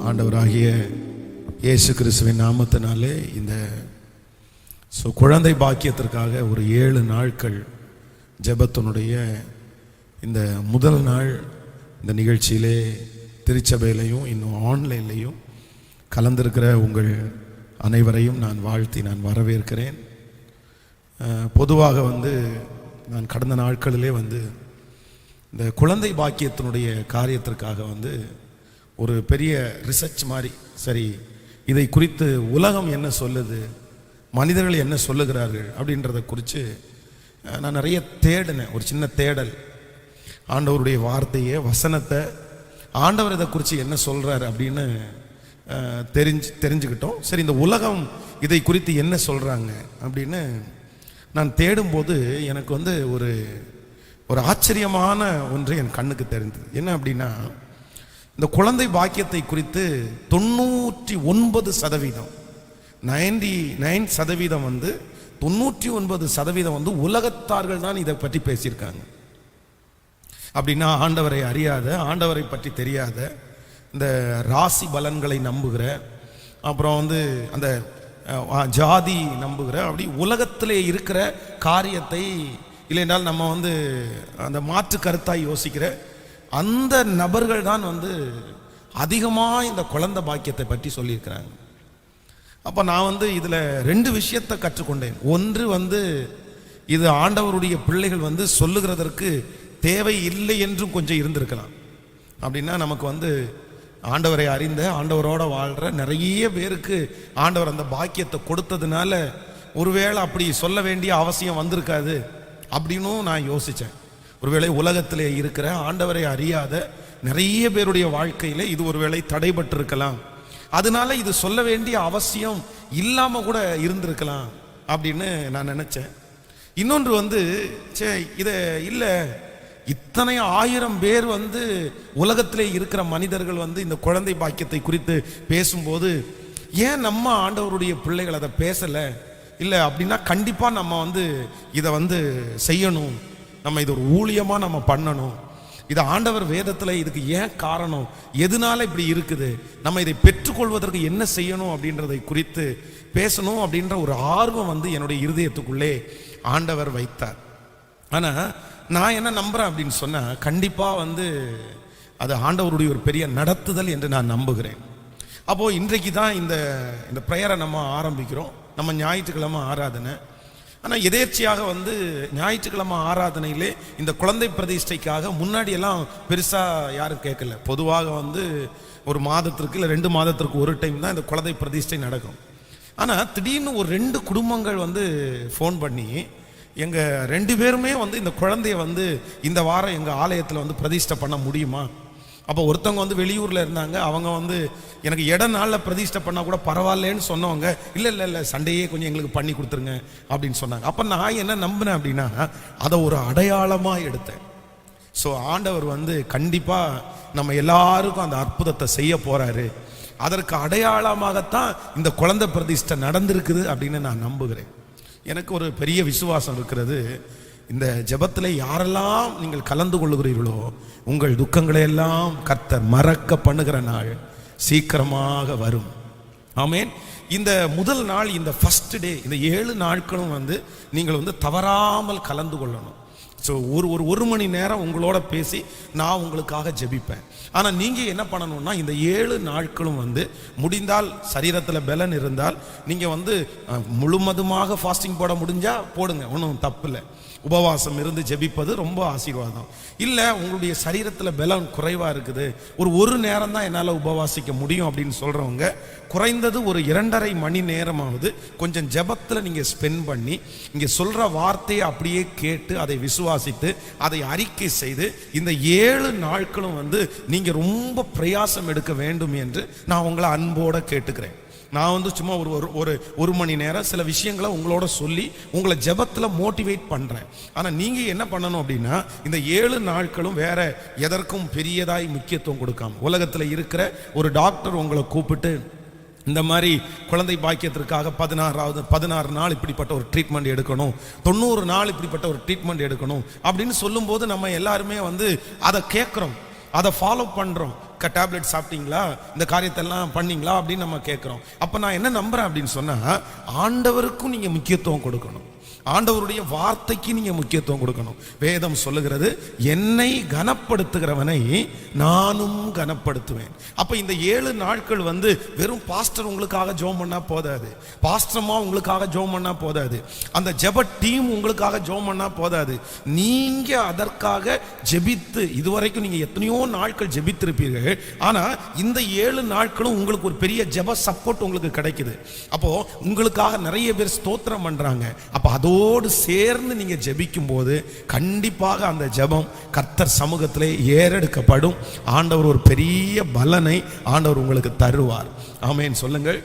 ஆண்டவராகிய இயேசு கிறிஸ்துவின் நாமத்தினாலே இந்த குழந்தை பாக்கியத்திற்காக ஒரு 7 நாட்கள் ஜெபத்தினுடைய இந்த முதல் நாள் இந்த நிகழ்ச்சியிலே திருச்சபையிலையும் இன்னும் ஆன்லைன்லையும் கலந்திருக்கிற உங்கள் அனைவரையும் நான் வாழ்த்தி நான் வரவேற்கிறேன். பொதுவாக நான் கடந்த நாட்களிலே இந்த குழந்தை பாக்கியத்தினுடைய காரியத்திற்காக ஒரு பெரிய ரிசர்ச் மாதிரி, சரி இதை குறித்து உலகம் என்ன சொல்லுது, மனிதர்கள் என்ன சொல்லுகிறார்கள் அப்படின்றத குறித்து நான் நிறைய தேடினேன். ஒரு சின்ன தேடல், ஆண்டவருடைய வார்த்தையை வசனத்தை ஆண்டவர் இதை குறித்து என்ன சொல்கிறார் அப்படின்னு தெரிஞ்சுக்கிட்டோம். சரி, இந்த உலகம் இதை குறித்து என்ன சொல்கிறாங்க அப்படின்னு நான் தேடும்போது எனக்கு ஒரு ஆச்சரியமான ஒன்று என் கண்ணுக்கு தெரிந்தது. என்ன அப்படின்னா, இந்த குழந்தை பாக்கியத்தை குறித்து 99% 99% 99% உலகத்தார்கள் தான் இதை பற்றி பேசியிருக்காங்க. அப்படின்னா ஆண்டவரை அறியாத, ஆண்டவரை பற்றி தெரியாத, இந்த ராசி பலன்களை நம்புகிற, அப்புறம் அந்த ஜாதி நம்புகிற, அப்படி உலகத்திலே இருக்கிற காரியத்தை இல்லைன்றால் நம்ம அந்த மாற்று கருத்தாய் யோசிக்கிற அந்த நபர்கள் தான் அதிகமாக இந்த குழந்தை பாக்கியத்தை பற்றி சொல்லியிருக்கிறாங்க. அப்போ நான் இதில் 2 விஷயத்தை கற்றுக்கொண்டேன். ஒன்று இது ஆண்டவருடைய பிள்ளைகள் சொல்லுகிறதற்கு தேவை இல்லை என்றும் கொஞ்சம் இருந்திருக்கலாம். அப்படின்னா நமக்கு ஆண்டவரை அறிந்த, ஆண்டவரோட வாழ்கிற நிறைய பேருக்கு ஆண்டவர் அந்த பாக்கியத்தை கொடுத்ததுனால ஒருவேளை அப்படி சொல்ல வேண்டிய அவசியம் வந்திருக்காது அப்படின்னும் நான் யோசித்தேன். ஒருவேளை உலகத்திலே இருக்கிற ஆண்டவரை அறியாத நிறைய பேருடைய வாழ்க்கையில் இது ஒருவேளை தடைபட்டிருக்கலாம், அதனால இது சொல்ல வேண்டிய அவசியம் இல்லாமல் கூட இருந்திருக்கலாம் அப்படின்னு நான் நினச்சேன். இன்னொன்று இதை இல்லை, இத்தனை 1000 பேர் உலகத்திலே இருக்கிற மனிதர்கள் இந்த குழந்தை பாக்கியத்தை குறித்து பேசும்போது ஏன் நம்ம ஆண்டவருடைய பிள்ளைகள் அதை பேசலை? இல்லை அப்படின்னா கண்டிப்பாக நம்ம இதை செய்யணும், நம்ம இது ஒரு ஊழியமாக நம்ம பண்ணணும், இது ஆண்டவர் வேதத்தில் இதுக்கு ஏன் காரணம், எதனால இப்படி இருக்குது, நம்ம இதை பெற்றுக்கொள்வதற்கு என்ன செய்யணும் அப்படின்றதை குறித்து பேசணும் அப்படின்ற ஒரு ஆர்வம் என்னுடைய இருதயத்துக்குள்ளே ஆண்டவர் வைத்தார். ஆனால் நான் என்ன நம்புகிறேன் அப்படின்னு சொன்னால், கண்டிப்பாக அது ஆண்டவருடைய ஒரு பெரிய நடத்துதல் என்று நான் நம்புகிறேன். அப்போது இன்றைக்கு தான் இந்த ப்ரேயரை நம்ம ஆரம்பிக்கிறோம். நம்ம ஞாயிற்றுக்கிழமை ஆராதனை. ஆனால் எதேர்ச்சியாக ஞாயிற்றுக்கிழமை ஆராதனையிலே இந்த குழந்தை பிரதிஷ்டைக்காக முன்னாடியெல்லாம் பெருசாக யாரும் கேட்கல. பொதுவாக ஒரு மாதத்திற்கு இல்லை 2 மாதத்திற்கு ஒரு டைம் தான் இந்த குழந்தை பிரதிஷ்டை நடக்கும். ஆனால் திடீர்னு ஒரு 2 குடும்பங்கள் ஃபோன் பண்ணி, எங்கள் 2 பேருமே இந்த குழந்தைய இந்த வாரம் எங்கள் ஆலயத்தில் பிரதிஷ்டை பண்ண முடியுமா? அப்போ ஒருத்தவங்க வெளியூரில் இருந்தாங்க, அவங்க எனக்கு இட நாளில் பிரதிஷ்டை பண்ணால் கூட பரவாயில்லன்னு சொன்னவங்க, இல்லை சண்டையே கொஞ்சம் எங்களுக்கு பண்ணி கொடுத்துருங்க அப்படின்னு சொன்னாங்க. அப்போ நான் என்ன நம்பினேன் அப்படின்னா, அதை ஒரு அடையாளமாக எடுத்தேன். ஸோ ஆண்டவர் கண்டிப்பாக நம்ம எல்லாருக்கும் அந்த அற்புதத்தை செய்ய போகிறாரு, அதற்கு அடையாளமாகத்தான் இந்த குழந்தை பிரதிஷ்டை நடந்திருக்குது அப்படின்னு நான் நம்புகிறேன். எனக்கு ஒரு பெரிய விசுவாசம் இருக்கிறது, இந்த ஜெபத்தில் யாரெல்லாம் நீங்கள் கலந்து கொள்ளுகிறீர்களோ உங்கள் துக்கங்களை எல்லாம் கர்த்தர் மறக்க பண்ணுகிற நாள் சீக்கிரமாக வரும். ஆமேன். இந்த முதல் நாள், இந்த ஃபர்ஸ்ட் டே, இந்த 7 நாட்களும் நீங்கள் தவறாமல் கலந்து கொள்ளணும். ஸோ ஒரு மணி நேரம் உங்களோட பேசி நான் உங்களுக்காக ஜெபிப்பேன். ஆனால் நீங்கள் என்ன பண்ணணும்னா, இந்த 7 நாட்களும் முடிந்தால் சரீரத்தில் பலன் இருந்தால் நீங்கள் முழுவதுமாக ஃபாஸ்டிங் போட முடிஞ்சால் போடுங்க, ஒன்றும் தப்பு இல்லை. உபவாசம் இருந்து ஜெபிப்பது ரொம்ப ஆசீர்வாதம். இல்லை உங்களுடைய சரீரத்தில் பலம் குறைவாக இருக்குது, ஒரு நேரம் தான் என்னால் உபவாசிக்க முடியும் அப்படின்னு சொல்கிறவங்க குறைந்தது ஒரு 2.5 மணி நேரமாவது கொஞ்சம் ஜெபத்தில் நீங்கள் ஸ்பெண்ட் பண்ணி இங்கே சொல்கிற வார்த்தையை அப்படியே கேட்டு அதை விசுவாசித்து அதை அறிக்கை செய்து இந்த 7 நாட்களும் நீங்கள் ரொம்ப பிரயாசம் எடுக்க வேண்டும் என்று நான் உங்களை அன்போடு கேட்டுக்கிறேன். நான் சும்மா ஒரு மணி நேரம் சில விஷயங்களை உங்களோட சொல்லி உங்களை ஜெபத்தில் மோட்டிவேட் பண்ணுறேன். ஆனால் நீங்கள் என்ன பண்ணணும் அப்படின்னா, இந்த 7 நாட்களும் வேற எதற்கும் பெரியதாய் முக்கியத்துவம் கொடுக்காம, உலகத்தில் இருக்கிற ஒரு டாக்டர் உங்களை கூப்பிட்டு இந்த மாதிரி குழந்தை பாக்கியத்திற்காக 16 நாள் இப்படிப்பட்ட ஒரு ட்ரீட்மெண்ட் எடுக்கணும், 90 நாள் இப்படிப்பட்ட ஒரு ட்ரீட்மெண்ட் எடுக்கணும் அப்படின்னு சொல்லும்போது நம்ம எல்லாருமே அதை கேட்குறோம், அதை ஃபாலோ பண்ணுறோம். டேப்லெட் சாப்பிட்டீங்களா, இந்த காரியத்தெல்லாம் பண்ணீங்களா அப்படின்னு நம்ம கேட்குறோம். அப்போ நான் என்ன நம்புறேன் அப்படின்னு சொன்னால், ஆண்டவருக்கும் நீங்கள் முக்கியத்துவம் கொடுக்கணும், ஆண்டவருடைய வார்த்தைக்கு நீங்க முக்கியத்துவம் கொடுக்கணும். வேதம் சொல்லுகிறது, என்னை கனப்படுத்துகிறவனை நானும் கனப்படுத்துவேன். அப்ப இந்த 7 நாட்கள் வெறும் பாஸ்டர் உங்களுக்காக ஜெபம் பண்ணா போதாது, பாஸ்டர்மா உங்களுக்காக ஜெபம் பண்ணா போதாது, அந்த ஜெப டீம் உங்களுக்காக ஜெபம் பண்ணா போதாது. நீங்க அதற்காக ஜெபித்து, இதுவரைக்கும் நீங்க எத்தனையோ நாட்கள் ஜெபித்திருப்பீர்கள். ஆனா இந்த 7 நாட்களும் உங்களுக்கு ஒரு பெரிய ஜெப சப்போர்ட் உங்களுக்கு கிடைக்குது. அப்போ உங்களுக்காக நிறைய பேர் ஸ்தோத்திரம் பண்றாங்க. அப்ப அதோடு சேர்ந்து நீங்க ஜெபிக்கும் போது கண்டிப்பாக அந்த ஜெபம் கர்த்தர் சமூகத்திலே ஏறெடுக்கப்படும். ஆண்டவர் ஒரு பெரிய பலனை ஆண்டவர் உங்களுக்கு தருவார். ஆமென் சொல்லுங்கள்.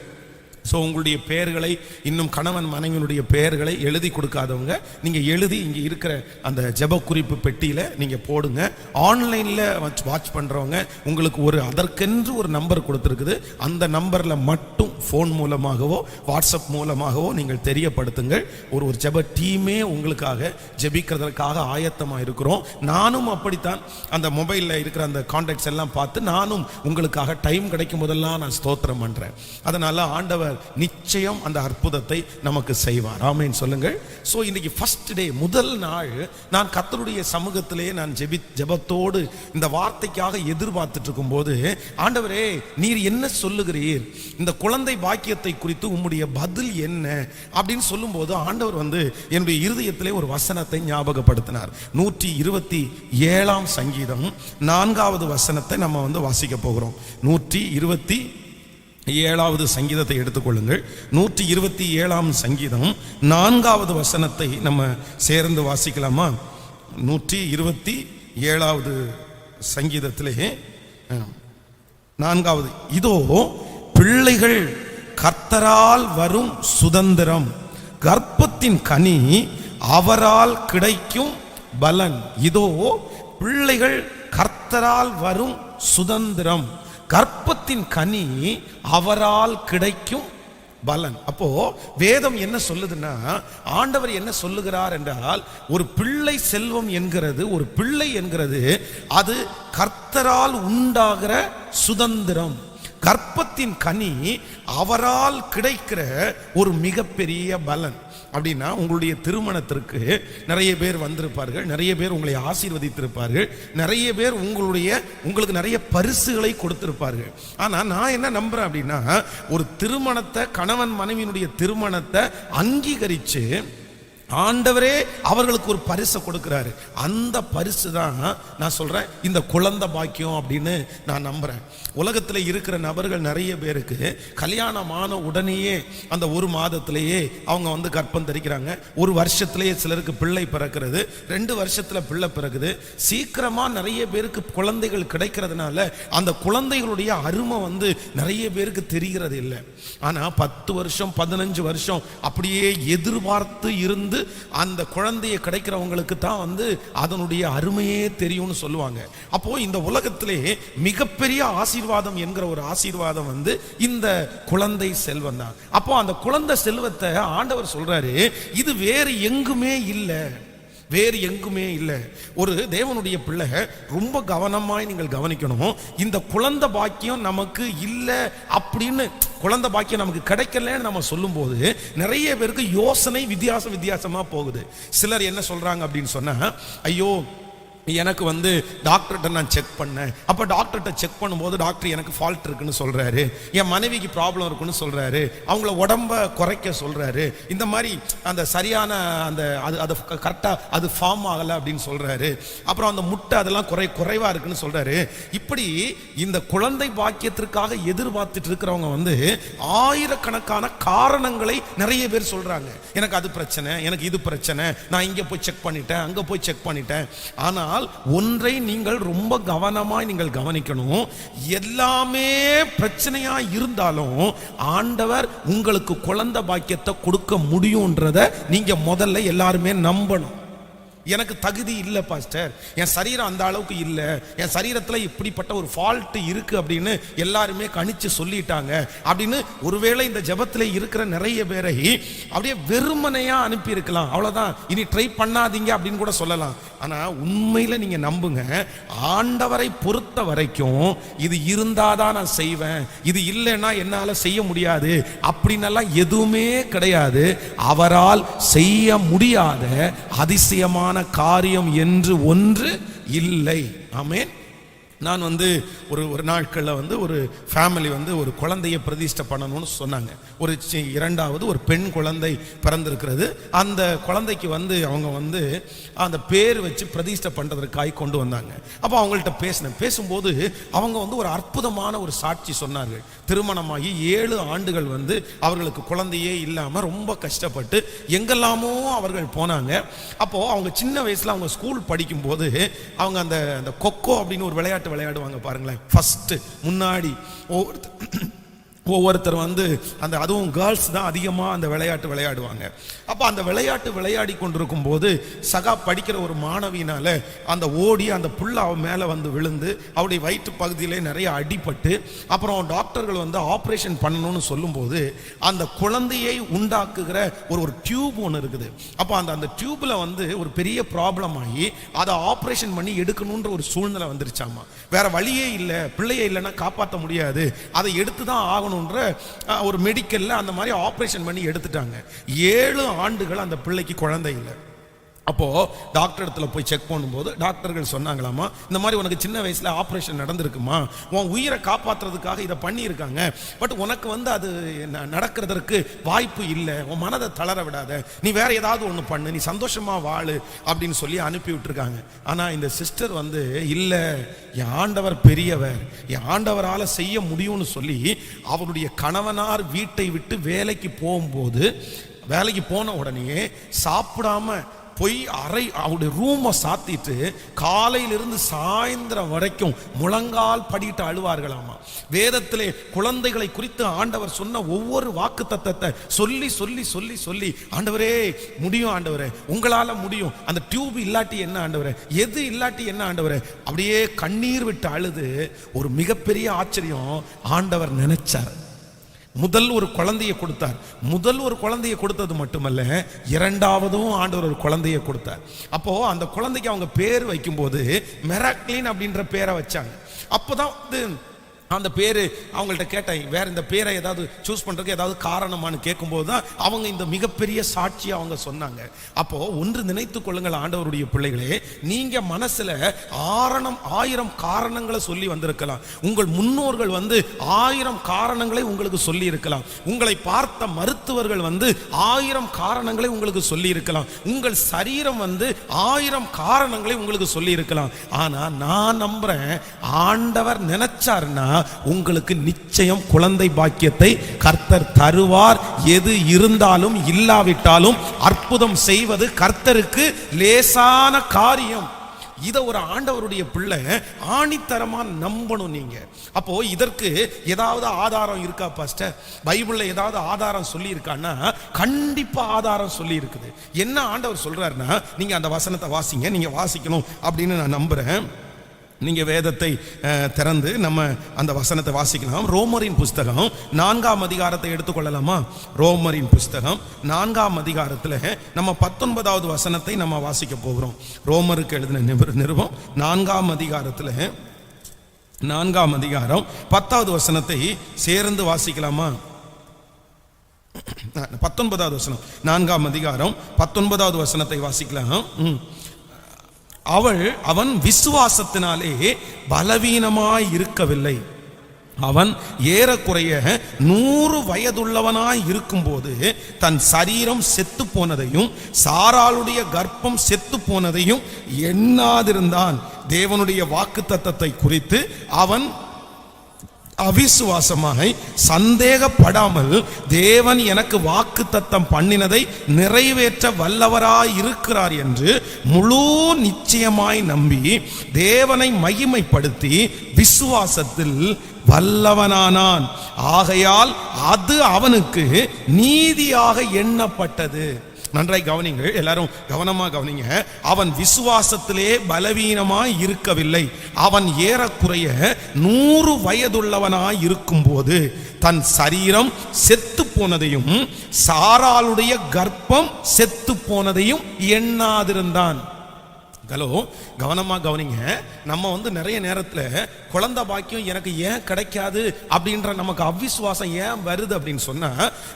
ஸோ உங்களுடைய பெயர்களை, இன்னும் கணவன் மனைவியினுடைய பெயர்களை எழுதி கொடுக்காதவங்க, நீங்கள் எழுதி இங்கே இருக்கிற அந்த ஜெப குறிப்பு பெட்டியில் நீங்கள் போடுங்க. ஆன்லைனில் வாட்ச் பண்ணுறவங்க உங்களுக்கு அதற்கென்று ஒரு நம்பர் கொடுத்துருக்குது. அந்த நம்பரில் மட்டும் ஃபோன் மூலமாகவோ வாட்ஸ்அப் மூலமாகவோ நீங்கள் தெரியப்படுத்துங்கள். ஒரு ஜெப டீமே உங்களுக்காக ஜெபிக்கிறதுக்காக ஆயத்தமாக இருக்கிறோம். நானும் அப்படித்தான் அந்த மொபைலில் இருக்கிற அந்த கான்டாக்ட்ஸ் எல்லாம் பார்த்து நானும் உங்களுக்காக டைம் கிடைக்கும் போதெல்லாம் நான் ஸ்தோத்திரம் பண்ணுறேன். அதனால் ஆண்டவர் நிச்சயம் அந்த அற்புதத்தை நமக்கு செய்வார். ஆமென் சொல்லுங்கள். சோ இன்னைக்கு ஃபர்ஸ்ட் டே, முதல் நாள், நான் கர்த்தருடைய சமூகத்திலே நான் ஜெபத்தோடு இந்த வார்த்தைக்காக எதிர்பார்த்துட்டு இருக்கும்போது, ஆண்டவரே நீர் என்ன சொல்லுகிறீர், இந்த குழந்தை பாக்கியத்தை குறித்து உம்முடைய பதில் என்ன அப்படின்னு சொல்லும்போது, ஆண்டவர் என்னுடைய இருதயத்திலே ஒரு வசனத்தை ஞாபகப்படுத்தினார். 127ஆம் சங்கீதம் 4வது வசனத்தை நம்ம வாசிக்க போகிறோம். 127வது சங்கீதத்தை எடுத்துக்கொள்ளுங்கள். 127ஆம் சங்கீதம் 4வது வசனத்தை நம்ம சேர்ந்து வாசிக்கலாமா? 127வது சங்கீதத்திலே 4வது, இதோ பிள்ளைகள் கர்த்தரால் வரும் சுதந்திரம், கர்ப்பத்தின் கனி அவரால் கிடைக்கும் பலன். இதோ பிள்ளைகள் கர்த்தரால் வரும் சுதந்திரம், கர்ப்பத்தின் கனி அவரால் கிடைக்கும் பலன். அப்போ வேதம் என்ன சொல்லுதுன்னா, ஆண்டவர் என்ன சொல்லுகிறார் என்றால், ஒரு பிள்ளை செல்வம் என்கிறது, ஒரு பிள்ளை என்கிறது அது கர்த்தரால் உண்டாகிற சுதந்திரம். கர்ப்பத்தின் கனி அவரால் கிடைக்கிற ஒரு மிகப்பெரிய பலன். அப்படின்னா உங்களுடைய திருமணத்திற்கு நிறைய பேர் வந்திருப்பார்கள், நிறைய பேர் உங்களை ஆசீர்வதித்திருப்பார்கள், நிறைய பேர் உங்களுக்கு நிறைய பரிசுகளை கொடுத்திருப்பார்கள். ஆனா நான் என்ன நம்புறேன் அப்படின்னா, ஒரு திருமணத்தை, கணவன் மனைவியினுடைய திருமணத்தை அங்கீகரிச்சு ஆண்டவரே அவர்களுக்கு ஒரு பரிசை கொடுக்கிறாரு. அந்த பரிசு தான் நான் சொல்றேன் இந்த குழந்தை பாக்கியம் அப்படின்னு நான் நம்புறேன். உலகத்தில் இருக்கிற நபர்கள் நிறைய பேருக்கு கல்யாணமான உடனேயே அந்த 1 மாதத்திலேயே அவங்க கர்ப்பம் தரிக்கிறாங்க. 1 வருஷத்திலேயே சிலருக்கு பிள்ளை பிறக்கிறது, 2 வருஷத்துல பிள்ளை பிறகுது. சீக்கிரமா நிறைய பேருக்கு குழந்தைகள் கிடைக்கிறதுனால அந்த குழந்தைகளுடைய அருமை நிறைய பேருக்கு தெரிகிறது இல்லை. ஆனா 10 வருஷம் 15 வருஷம் அப்படியே எதிர்பார்த்து இருந்து அந்த குழந்தையை கிடைக்கிறவங்களுக்கு தான் அதனுடைய அருமையே தெரியும்னு சொல்லுவாங்க. அப்போ இந்த உலகத்திலே மிகப்பெரிய ஆசீர்வாதம் என்கிற ஒரு ஆசீர்வாதம் இந்த குழந்தை செல்வம் தான். அப்போ அந்த குழந்தை செல்வத்தை ஆண்டவர் சொல்றாரு, இது வேறு எங்குமே இல்லை, வேறு எங்குமே இல்லை. ஒரு தேவனுடைய பிள்ளை ரொம்ப கவனமாய் நீங்கள் கவனிக்கணும். இந்த குழந்தை பாக்கியம் நமக்கு இல்லை அப்படின்னு, குழந்தை பாக்கியம் நமக்கு கிடைக்கலன்னு நம்ம சொல்லும் போது நிறைய பேருக்கு யோசனை வித்தியாசமா போகுது. சிலர் என்ன சொல்றாங்க அப்படின்னு சொன்னா, ஐயோ எனக்கு டாக்டர்கிட்ட நான் செக் பண்ணேன், அப்போ டாக்டர்கிட்ட செக் பண்ணும்போது டாக்டர் எனக்கு ஃபால்ட் இருக்குன்னு சொல்றாரு, என் மனைவிக்கு ப்ராப்ளம் இருக்குன்னு சொல்றாரு, அவங்கள உடம்ப குறைக்க சொல்றாரு, இந்த மாதிரி அந்த சரியான அந்த அது கரெக்டாக அது ஃபார்ம் ஆகலை அப்படின்னு சொல்றாரு, அப்புறம் அந்த முட்டை அதெல்லாம் குறைவா இருக்குன்னு சொல்றாரு. இப்படி இந்த குழந்தை பாக்கியத்திற்காக எதிர்பார்த்துட்டு இருக்கிறவங்க ஆயிரக்கணக்கான காரணங்களை நிறைய பேர் சொல்றாங்க. எனக்கு அது பிரச்சனை, எனக்கு இது பிரச்சனை, நான் இங்கே போய் செக் பண்ணிட்டேன், அங்கே போய் செக் பண்ணிட்டேன். ஆனால் ஒன்றை நீங்கள் ரொம்ப கவனமாய் நீங்கள் கவனிக்கணும். எல்லாமே பிரச்சனையா இருந்தாலும் ஆண்டவர் உங்களுக்கு குழந்தை பாக்கியத்தை கொடுக்க முடியும்ன்றத நீங்க முதல்ல எல்லாருமே நம்பணும். எனக்கு தகுதி இல்லை பாஸ்டர், என் சரீரம் அந்த அளவுக்கு இல்லை, என் சரீரத்தில் இப்படிப்பட்ட ஒரு ஃபால்ட் இருக்கு அப்படின்னு எல்லாருமே கணிச்சு சொல்லிட்டாங்க அப்படின்னு ஒருவேளை இந்த ஜெபத்தில் இருக்கிற நிறைய பேரை அப்படியே வெறுமனையா அனுப்பி இருக்கலாம். அவ்வளவுதான், இனி ட்ரை பண்ணாதீங்க அப்படின்னு கூட சொல்லலாம். ஆனா உண்மையில நீங்க நம்புங்க, ஆண்டவரை பொறுத்த வரைக்கும் இது இருந்தாதான் நான் செய்வேன், இது இல்லைன்னா என்னால செய்ய முடியாது அப்படின்னெல்லாம் எதுவுமே கிடையாது. அவரால் செய்ய முடியாத அதிசயமான காரியம் என்று ஒன்று இல்லை. ஆமென். நான் ஒரு நாட்களில் ஒரு ஃபேமிலி ஒரு குழந்தையை பிரதிஷ்டை பண்ணணும்னு சொன்னாங்க. இரண்டாவது ஒரு பெண் குழந்தை பிறந்திருக்கிறது. அந்த குழந்தைக்கு அவங்க அந்த பேர் வச்சு பிரதிஷ்டை பண்ணுறதுக்காய் கொண்டு வந்தாங்க. அப்போ அவங்கள்ட்ட பேசும்போது அவங்க ஒரு அற்புதமான ஒரு சாட்சி சொன்னார்கள். திருமணமாகி 7 ஆண்டுகள் அவர்களுக்கு குழந்தையே இல்லாமல் ரொம்ப கஷ்டப்பட்டு எங்கெல்லாமோ அவர்கள் போனாங்க. அப்போது அவங்க சின்ன வயசில் அவங்க ஸ்கூல் படிக்கும்போது அவங்க அந்த கொக்கோ அப்படின்னு ஒரு விளையாட்டு விளையாடுவாங்க பாருங்களேன். ஃபர்ஸ்ட் முன்னாடி ஒவ்வொருத்தர் அதுவும் கேர்ள்ஸ் தான் அதிகமாக அந்த விளையாட்டு விளையாடுவாங்க. அப்போ அந்த விளையாட்டு விளையாடி கொண்டிருக்கும் போது சகா படிக்கிற ஒரு மாணவியினால அந்த ஓடி அந்த புல்ல அவ மேலே விழுந்து அவருடைய வயிற்று பகுதியிலே நிறைய அடிபட்டு அப்புறம் டாக்டர்கள் ஆப்ரேஷன் பண்ணணும்னு சொல்லும்போது அந்த குழந்தையை உண்டாக்குகிற ஒரு டியூப் ஒன்று இருக்குது. அப்போ அந்த டியூப்ல ஒரு பெரிய ப்ராப்ளம் ஆகி அதை ஆப்ரேஷன் பண்ணி எடுக்கணுன்ற ஒரு சூழ்நிலை வந்துருச்சாமா. வேற வழியே இல்லை, பிள்ளையே இல்லைன்னா காப்பாற்ற முடியாது, அதை எடுத்து தான் ஆகணும் ஒரு மெடிக்கல்ல அந்த மாதிரி ஆபரேஷன் பண்ணி எடுத்துட்டாங்க. 7 ஆண்டுகள் அந்த பிள்ளைக்கு குழந்தை இல்லை. அப்போ டாக்டர் இடத்துல போய் செக் பண்ணும்போது டாக்டர்கள் சொன்னாங்களாமா, இந்த மாதிரி உனக்கு சின்ன வயசுல ஆபரேஷன் நடந்திருக்குமா, உன் உயிரை காப்பாற்றுறதுக்காக இதை பண்ணியிருக்காங்க, பட் உனக்கு அது நடக்கிறதுக்கு வாய்ப்பு இல்லை, உன் மனதை தளர விடாத, நீ வேற ஏதாவது ஒன்று பண்ணு, நீ சந்தோஷமா வாழு அப்படின்னு சொல்லி அனுப்பி விட்டுருக்காங்க. ஆனா இந்த சிஸ்டர் இல்லை, என் ஆண்டவர் பெரியவர், என் ஆண்டவரால் செய்ய முடியும்னு சொல்லி அவருடைய கணவனார் வீட்டை விட்டு வேலைக்கு போகும்போது வேலைக்கு போன உடனே சாப்பிடாம போய் அவருடைய ரூமை சாத்திட்டு காலையிலிருந்து சாயந்தரம் வரைக்கும் முழங்கால் படிட்டு அழுவார்களாமா. வேதத்திலே குழந்தைகளை குறித்து ஆண்டவர் சொன்ன ஒவ்வொரு வாக்கு தத்தத்தை சொல்லி சொல்லி சொல்லி சொல்லி, ஆண்டவரே முடியும், ஆண்டவரே உங்களால முடியும், அந்த டியூப் இல்லாட்டி என்ன ஆண்டவரே, எது இல்லாட்டி என்ன ஆண்டவரே, அப்படியே கண்ணீர் விட்டு அழுது. ஒரு மிகப்பெரிய ஆச்சரியம், ஆண்டவர் நினைச்சார், முதல் ஒரு குழந்தையை கொடுத்தார். முதல் ஒரு குழந்தையை கொடுத்தது மட்டுமல்ல, இரண்டாவதும் ஆண்டவர் ஒரு குழந்தையை கொடுத்தார். அப்போ அந்த குழந்தைக்கு அவங்க பேர் வைக்கும்போது மெராக்லின் அப்படின்ற பேரை வச்சாங்க. அப்போதான் அந்த பேரு அவங்கள்ட்ட கேட்டேன், வேற இந்த பேரை ஏதாவது சூஸ் பண்றதுக்கு ஏதாவது காரணமானு கேட்கும்போது தான் அவங்க இந்த மிகப்பெரிய சாட்சி அவங்க சொன்னாங்க. அப்போ ஒன்று நினைத்துக் கொள்ளுங்கள் ஆண்டவருடைய பிள்ளைகளே, நீங்க மனசுல 1000 காரணங்களை சொல்லி வந்திருக்கலாம். உங்கள் முன்னோர்கள் 1000 காரணங்களை உங்களுக்கு சொல்லி இருக்கலாம். உங்களை பார்த்த மருத்துவர்கள் 1000 காரணங்களை உங்களுக்கு சொல்லி இருக்கலாம். உங்கள் சரீரம் 1000 காரணங்களை உங்களுக்கு சொல்லி இருக்கலாம். ஆனா நான் நம்புறேன், ஆண்டவர் நினைச்சாருன்னா உங்களுக்கு நிச்சயம் குழந்தை பாக்கியத்தை கர்த்தர் தருவார். எது இருந்தாலும் இல்லாவிட்டாலும் அற்புதம் செய்வது கர்த்தருக்கு லேசான காரியம். இத ஒரு ஆண்டவருடைய பிள்ளை ஆணித்தரமா நம்பணும் நீங்க. அப்போ இதற்கு ஏதாவது ஆதாரம் இருக்கா பாஸ்டர், பைபிள்ல ஏதாவது ஆதாரம் சொல்லி இருக்கான்னா கண்டிப்பா ஆதாரம் சொல்லி இருக்குது. என்ன ஆண்டவர் சொல்றாருன்னா, நீங்க அந்த வசனத்தை வாசிங்க, நீங்க வாசிக்கணும் அப்படின்னு நான் நம்புறேன். நீங்க வேதத்தை திறந்து நம்ம அந்த வசனத்தை வாசிக்கலாம். ரோமரின் புஸ்தகம் 4ஆம் அதிகாரத்தை எடுத்துக்கொள்ளலாமா? ரோமரின் புஸ்தகம் 4ஆம் அதிகாரத்தில் நம்ம 19வது வசனத்தை நம்ம வாசிக்க போகிறோம். ரோமருக்கு எழுதின நிருபம் 4ஆம் அதிகாரத்தில் 4ஆம் அதிகாரம் 10வது வசனத்தை சேர்ந்து வாசிக்கலாமா? 19வது வசனம், 4ஆம் அதிகாரம் 19வது வசனத்தை வாசிக்கலாம். அவன் விசுவாசத்தினாலே பலவீனமாய் இருக்கவில்லை. அவன் ஏறக்குறைய 100 வயதுள்ளவனாய் இருக்கும்போது தன் சரீரம் செத்து போனதையும் சாராளுடைய கர்ப்பம் செத்து போனதையும் எண்ணாதிருந்தான். தேவனுடைய வாக்குத்தத்தத்தை குறித்து அவன் அவிசுவாசமாய் சந்தேகப்படாமல் தேவன் எனக்கு வாக்குத்தத்தம் பண்ணினதை நிறைவேற்ற வல்லவராய் இருக்கிறார் என்று முழு நிச்சயமாய் நம்பி தேவனை மகிமைப்படுத்தி விசுவாசத்தில் வல்லவனானான். ஆகையால் அது அவனுக்கு நீதியாக எண்ணப்பட்டது. நன்றாய் கவனிங்க, எல்லாரும் கவனமா கவனிங்க. அவன் விசுவாசத்திலே பலவீனமாய் இருக்கவில்லை. அவன் ஏறக்குறைய 100 வயதுள்ளவனாய் இருக்கும் போது தன் சரீரம் செத்து போனதையும் சாராளுடைய கர்ப்பம் செத்து போனதையும் எண்ணாதிருந்தான். ஹலோ, கவனமா கவனிங்க. நம்ம நிறைய நேரத்தில் குழந்தை பாக்கியம் எனக்கு ஏன் கிடைக்காது அப்படின்ற நமக்கு அவிசுவாசம் ஏன் வருது அப்படின்னு சொன்னா,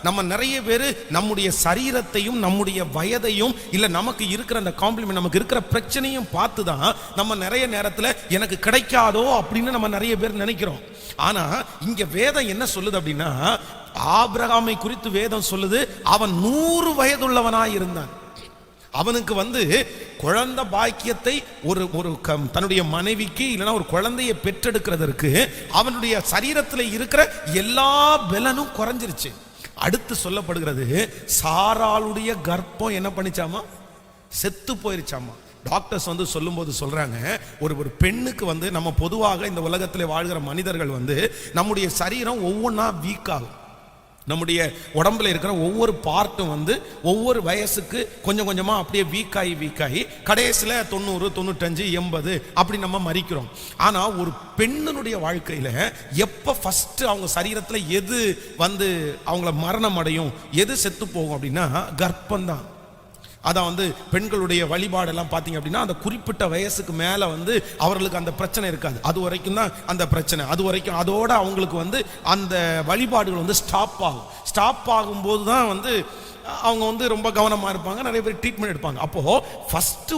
நம்ம நிறைய பேர் நம்முடைய சரீரத்தையும் நம்முடைய வயதையும் இல்ல நமக்கு இருக்கிற அந்த காம்ப்ளிமெண்ட், நமக்கு இருக்கிற பிரச்சனையும் பார்த்து தான் நம்ம நிறைய நேரத்தில் எனக்கு கிடைக்காதோ அப்படின்னு நம்ம நிறைய பேர் நினைக்கிறோம். ஆனா இங்க வேதம் என்ன சொல்லுது அப்படின்னா, ஆபிரகாமை குறித்து வேதம் சொல்லுது, அவன் 100 வயதுள்ளவனாய் இருந்தான். அவனுக்கு குழந்தை பாக்கியத்தை ஒரு தன்னுடைய மனைவிக்கு இல்லைன்னா ஒரு குழந்தையை பெற்றெடுக்கிறதற்கு அவனுடைய சரீரத்தில் இருக்கிற எல்லா பலனும் குறைஞ்சிருச்சு. அடுத்து சொல்லப்படுகிறது, சாராளுடைய கர்ப்பம் என்ன பண்ணிச்சாமா? செத்து போயிருச்சாமா. டாக்டர்ஸ் சொல்லும்போது சொல்றாங்க, ஒரு பெண்ணுக்கு நம்ம பொதுவாக இந்த உலகத்தில் வாழ்கிற மனிதர்கள் நம்முடைய சரீரம் ஒவ்வொன்றா வீக் ஆகும். நம்முடைய உடம்புல இருக்கிற ஒவ்வொரு பார்ட்டும் ஒவ்வொரு வயசுக்கு கொஞ்சம் கொஞ்சமா அப்படியே வீக்காகி கடைசியில் 90, 95, 80 அப்படி நம்ம மறிக்கிறோம். ஆனா ஒரு பெண்ணுடைய வாழ்க்கையில எப்ப ஃபர்ஸ்ட் அவங்க சரீரத்துல எது அவங்கள மரணம் அடையும், எது செத்து போகும் அப்படின்னா கர்ப்பம்தான். அதான் பெண்களுடைய வழிபாடெல்லாம் பார்த்தீங்க அப்படின்னா, அந்த குறிப்பிட்ட வயசுக்கு மேலே அவர்களுக்கு அந்த பிரச்சனை இருக்காது. அது வரைக்கும் தான் அந்த பிரச்சனை, அது வரைக்கும் அதோட அவங்களுக்கு அந்த வழிபாடுகள் ஸ்டாப் ஆகும். ஸ்டாப் ஆகும்போது தான் அவங்க ரொம்ப கவனமாக இருப்பாங்க, நிறைய பேர் ட்ரீட்மெண்ட் எடுப்பாங்க. அப்போ ஃபர்ஸ்ட்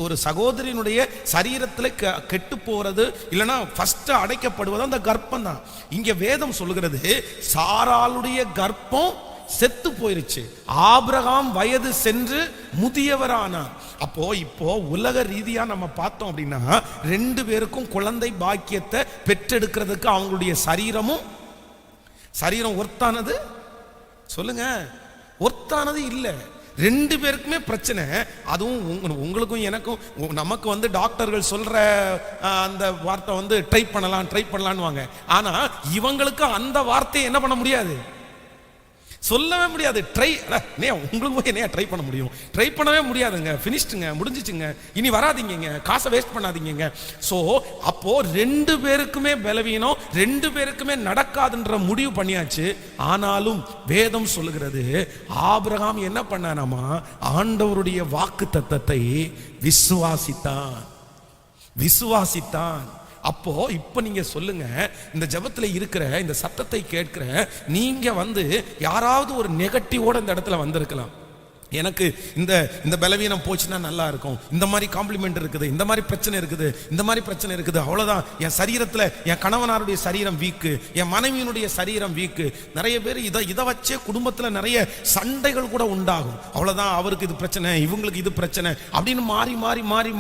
ஒரு சகோதரியினுடைய சரீரத்தில் கெட்டு போறது இல்லைன்னா ஃபர்ஸ்ட் அடைக்கப்படுவது அந்த கர்ப்பம் தான். இங்க வேதம் சொல்லுகிறது, சாராளுடைய கர்ப்பம் செத்து போயிருச்சு, ஆபிரகாம் வயது சென்று முதியவரானார். இப்போ உலக ரீதியா நம்ம பார்த்தோம் அப்படின்னா 2 பேருக்கும் குழந்தை பாக்கியத்தை பெற்றெடுக்கிறதுக்கு அவங்களுடைய சரீரம் ஒர்த்தானது சொல்லுங்க, ஒர்த்தானது இல்லை. 2 பேருக்குமே பிரச்சனை. அதுவும் உங்களுக்கும் எனக்கும் நமக்கு டாக்டர்கள் சொல்ற அந்த வார்த்தை ட்ரை பண்ணலான்னு வாங்க. ஆனா இவங்களுக்கு அந்த வார்த்தையை என்ன பண்ண முடியாது, சொல்லவே முடியாது. உங்களுக்கு என்ன ட்ரை பண்ண முடியும்? ட்ரை பண்ணவே முடியாதுங்க. ஃபினிஷ்டுங்க, முடிஞ்சிச்சுங்க, இனி வராதிங்க, காசை வேஸ்ட் பண்ணாதீங்க. ஸோ அப்போ 2 பேருக்குமே பலவீனம், 2 பேருக்குமே நடக்காதுன்ற முடிவு பண்ணியாச்சு. ஆனாலும் வேதம் சொல்லுகிறது, ஆபிரகாம் என்ன பண்ணானாமா, ஆண்டவருடைய வாக்கு தத்தத்தை விசுவாசித்தான். அப்போ இப்ப நீங்க சொல்லுங்க, இந்த ஜெபத்துல இருக்கிற இந்த சத்தத்தை கேட்கிற நீங்க யாராவது ஒரு நெகட்டிவோட இந்த இடத்துல வந்திருக்கலாம். எனக்கு இந்த பலவீனம் போச்சுன்னா நல்லா இருக்கும், இந்த மாதிரி காம்ப்ளிமெண்ட் இருக்குது, இந்த மாதிரி பிரச்சனை இருக்குது, அவ்வளவுதான். என் சரீரத்துல என் கணவனாருடைய சரீரம் வீக்கு, என் மனைவியினுடைய சரீரம் வீக்கு. நிறைய பேர் இதை வச்சே குடும்பத்துல நிறைய சண்டைகள் கூட உண்டாகும். அவ்வளவுதான், அவருக்கு இது பிரச்சனை, இவங்களுக்கு இது பிரச்சனை அப்படின்னு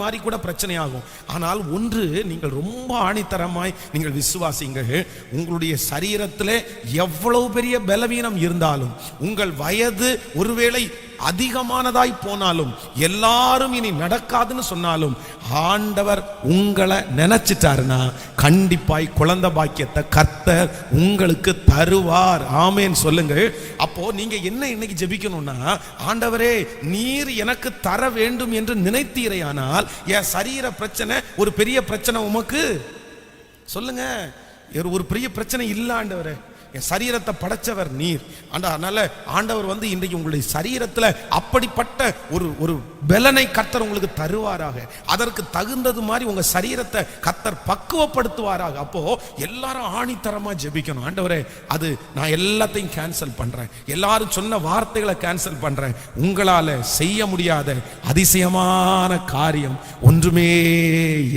மாறி கூட பிரச்சனை ஆகும். ஆனால் ஒன்று நீங்கள் ரொம்ப ஆணித்தரமாய் நீங்கள் விசுவாசிங்கள், உங்களுடைய சரீரத்திலே எவ்வளவு பெரிய பலவீனம் இருந்தாலும், உங்கள் வயது ஒருவேளை அதிகமானதாய் போனாலும், எல்லாரும் இனி நடக்காதுன்னு சொன்னாலும், ஆண்டவர் உங்களை நினைச்சிட்டாருன்னா கண்டிப்பாய் குழந்தை பாக்கியத்தை கர்த்தர் உங்களுக்கு தருவார். ஆமேன் சொல்லுங்கள். அப்போ நீங்க என்ன இன்னைக்கு ஜெபிக்கணும்னா, ஆண்டவரே நீர் எனக்கு தர வேண்டும் என்று நினைத்தீரையானால், என் சரீர பிரச்சனை ஒரு பெரிய பிரச்சனை உமக்கு சொல்லுங்க, ஒரு பெரிய பிரச்சனை இல்ல ஆண்டவரே, என் சரீரத்தை படைச்சவர் நீர். அதனால ஆண்டவர் இன்றைக்கு உங்களுடைய சரீரத்துல அப்படிப்பட்ட ஒரு பலனை கர்த்தர் உங்களுக்கு தருவாராக. அதற்கு தகுந்தது மாதிரி உங்க சரீரத்தை கர்த்தர் பக்குவப்படுத்துவாராக. அப்போ எல்லாரும் ஆணித்தரமா ஜெபிக்கணும், ஆண்டவரே அது நான் எல்லாத்தையும் கேன்சல் பண்றேன், எல்லாரும் சொன்ன வார்த்தைகளை கேன்சல் பண்றேன், உங்களால செய்ய முடியாத அதிசயமான காரியம் ஒன்றுமே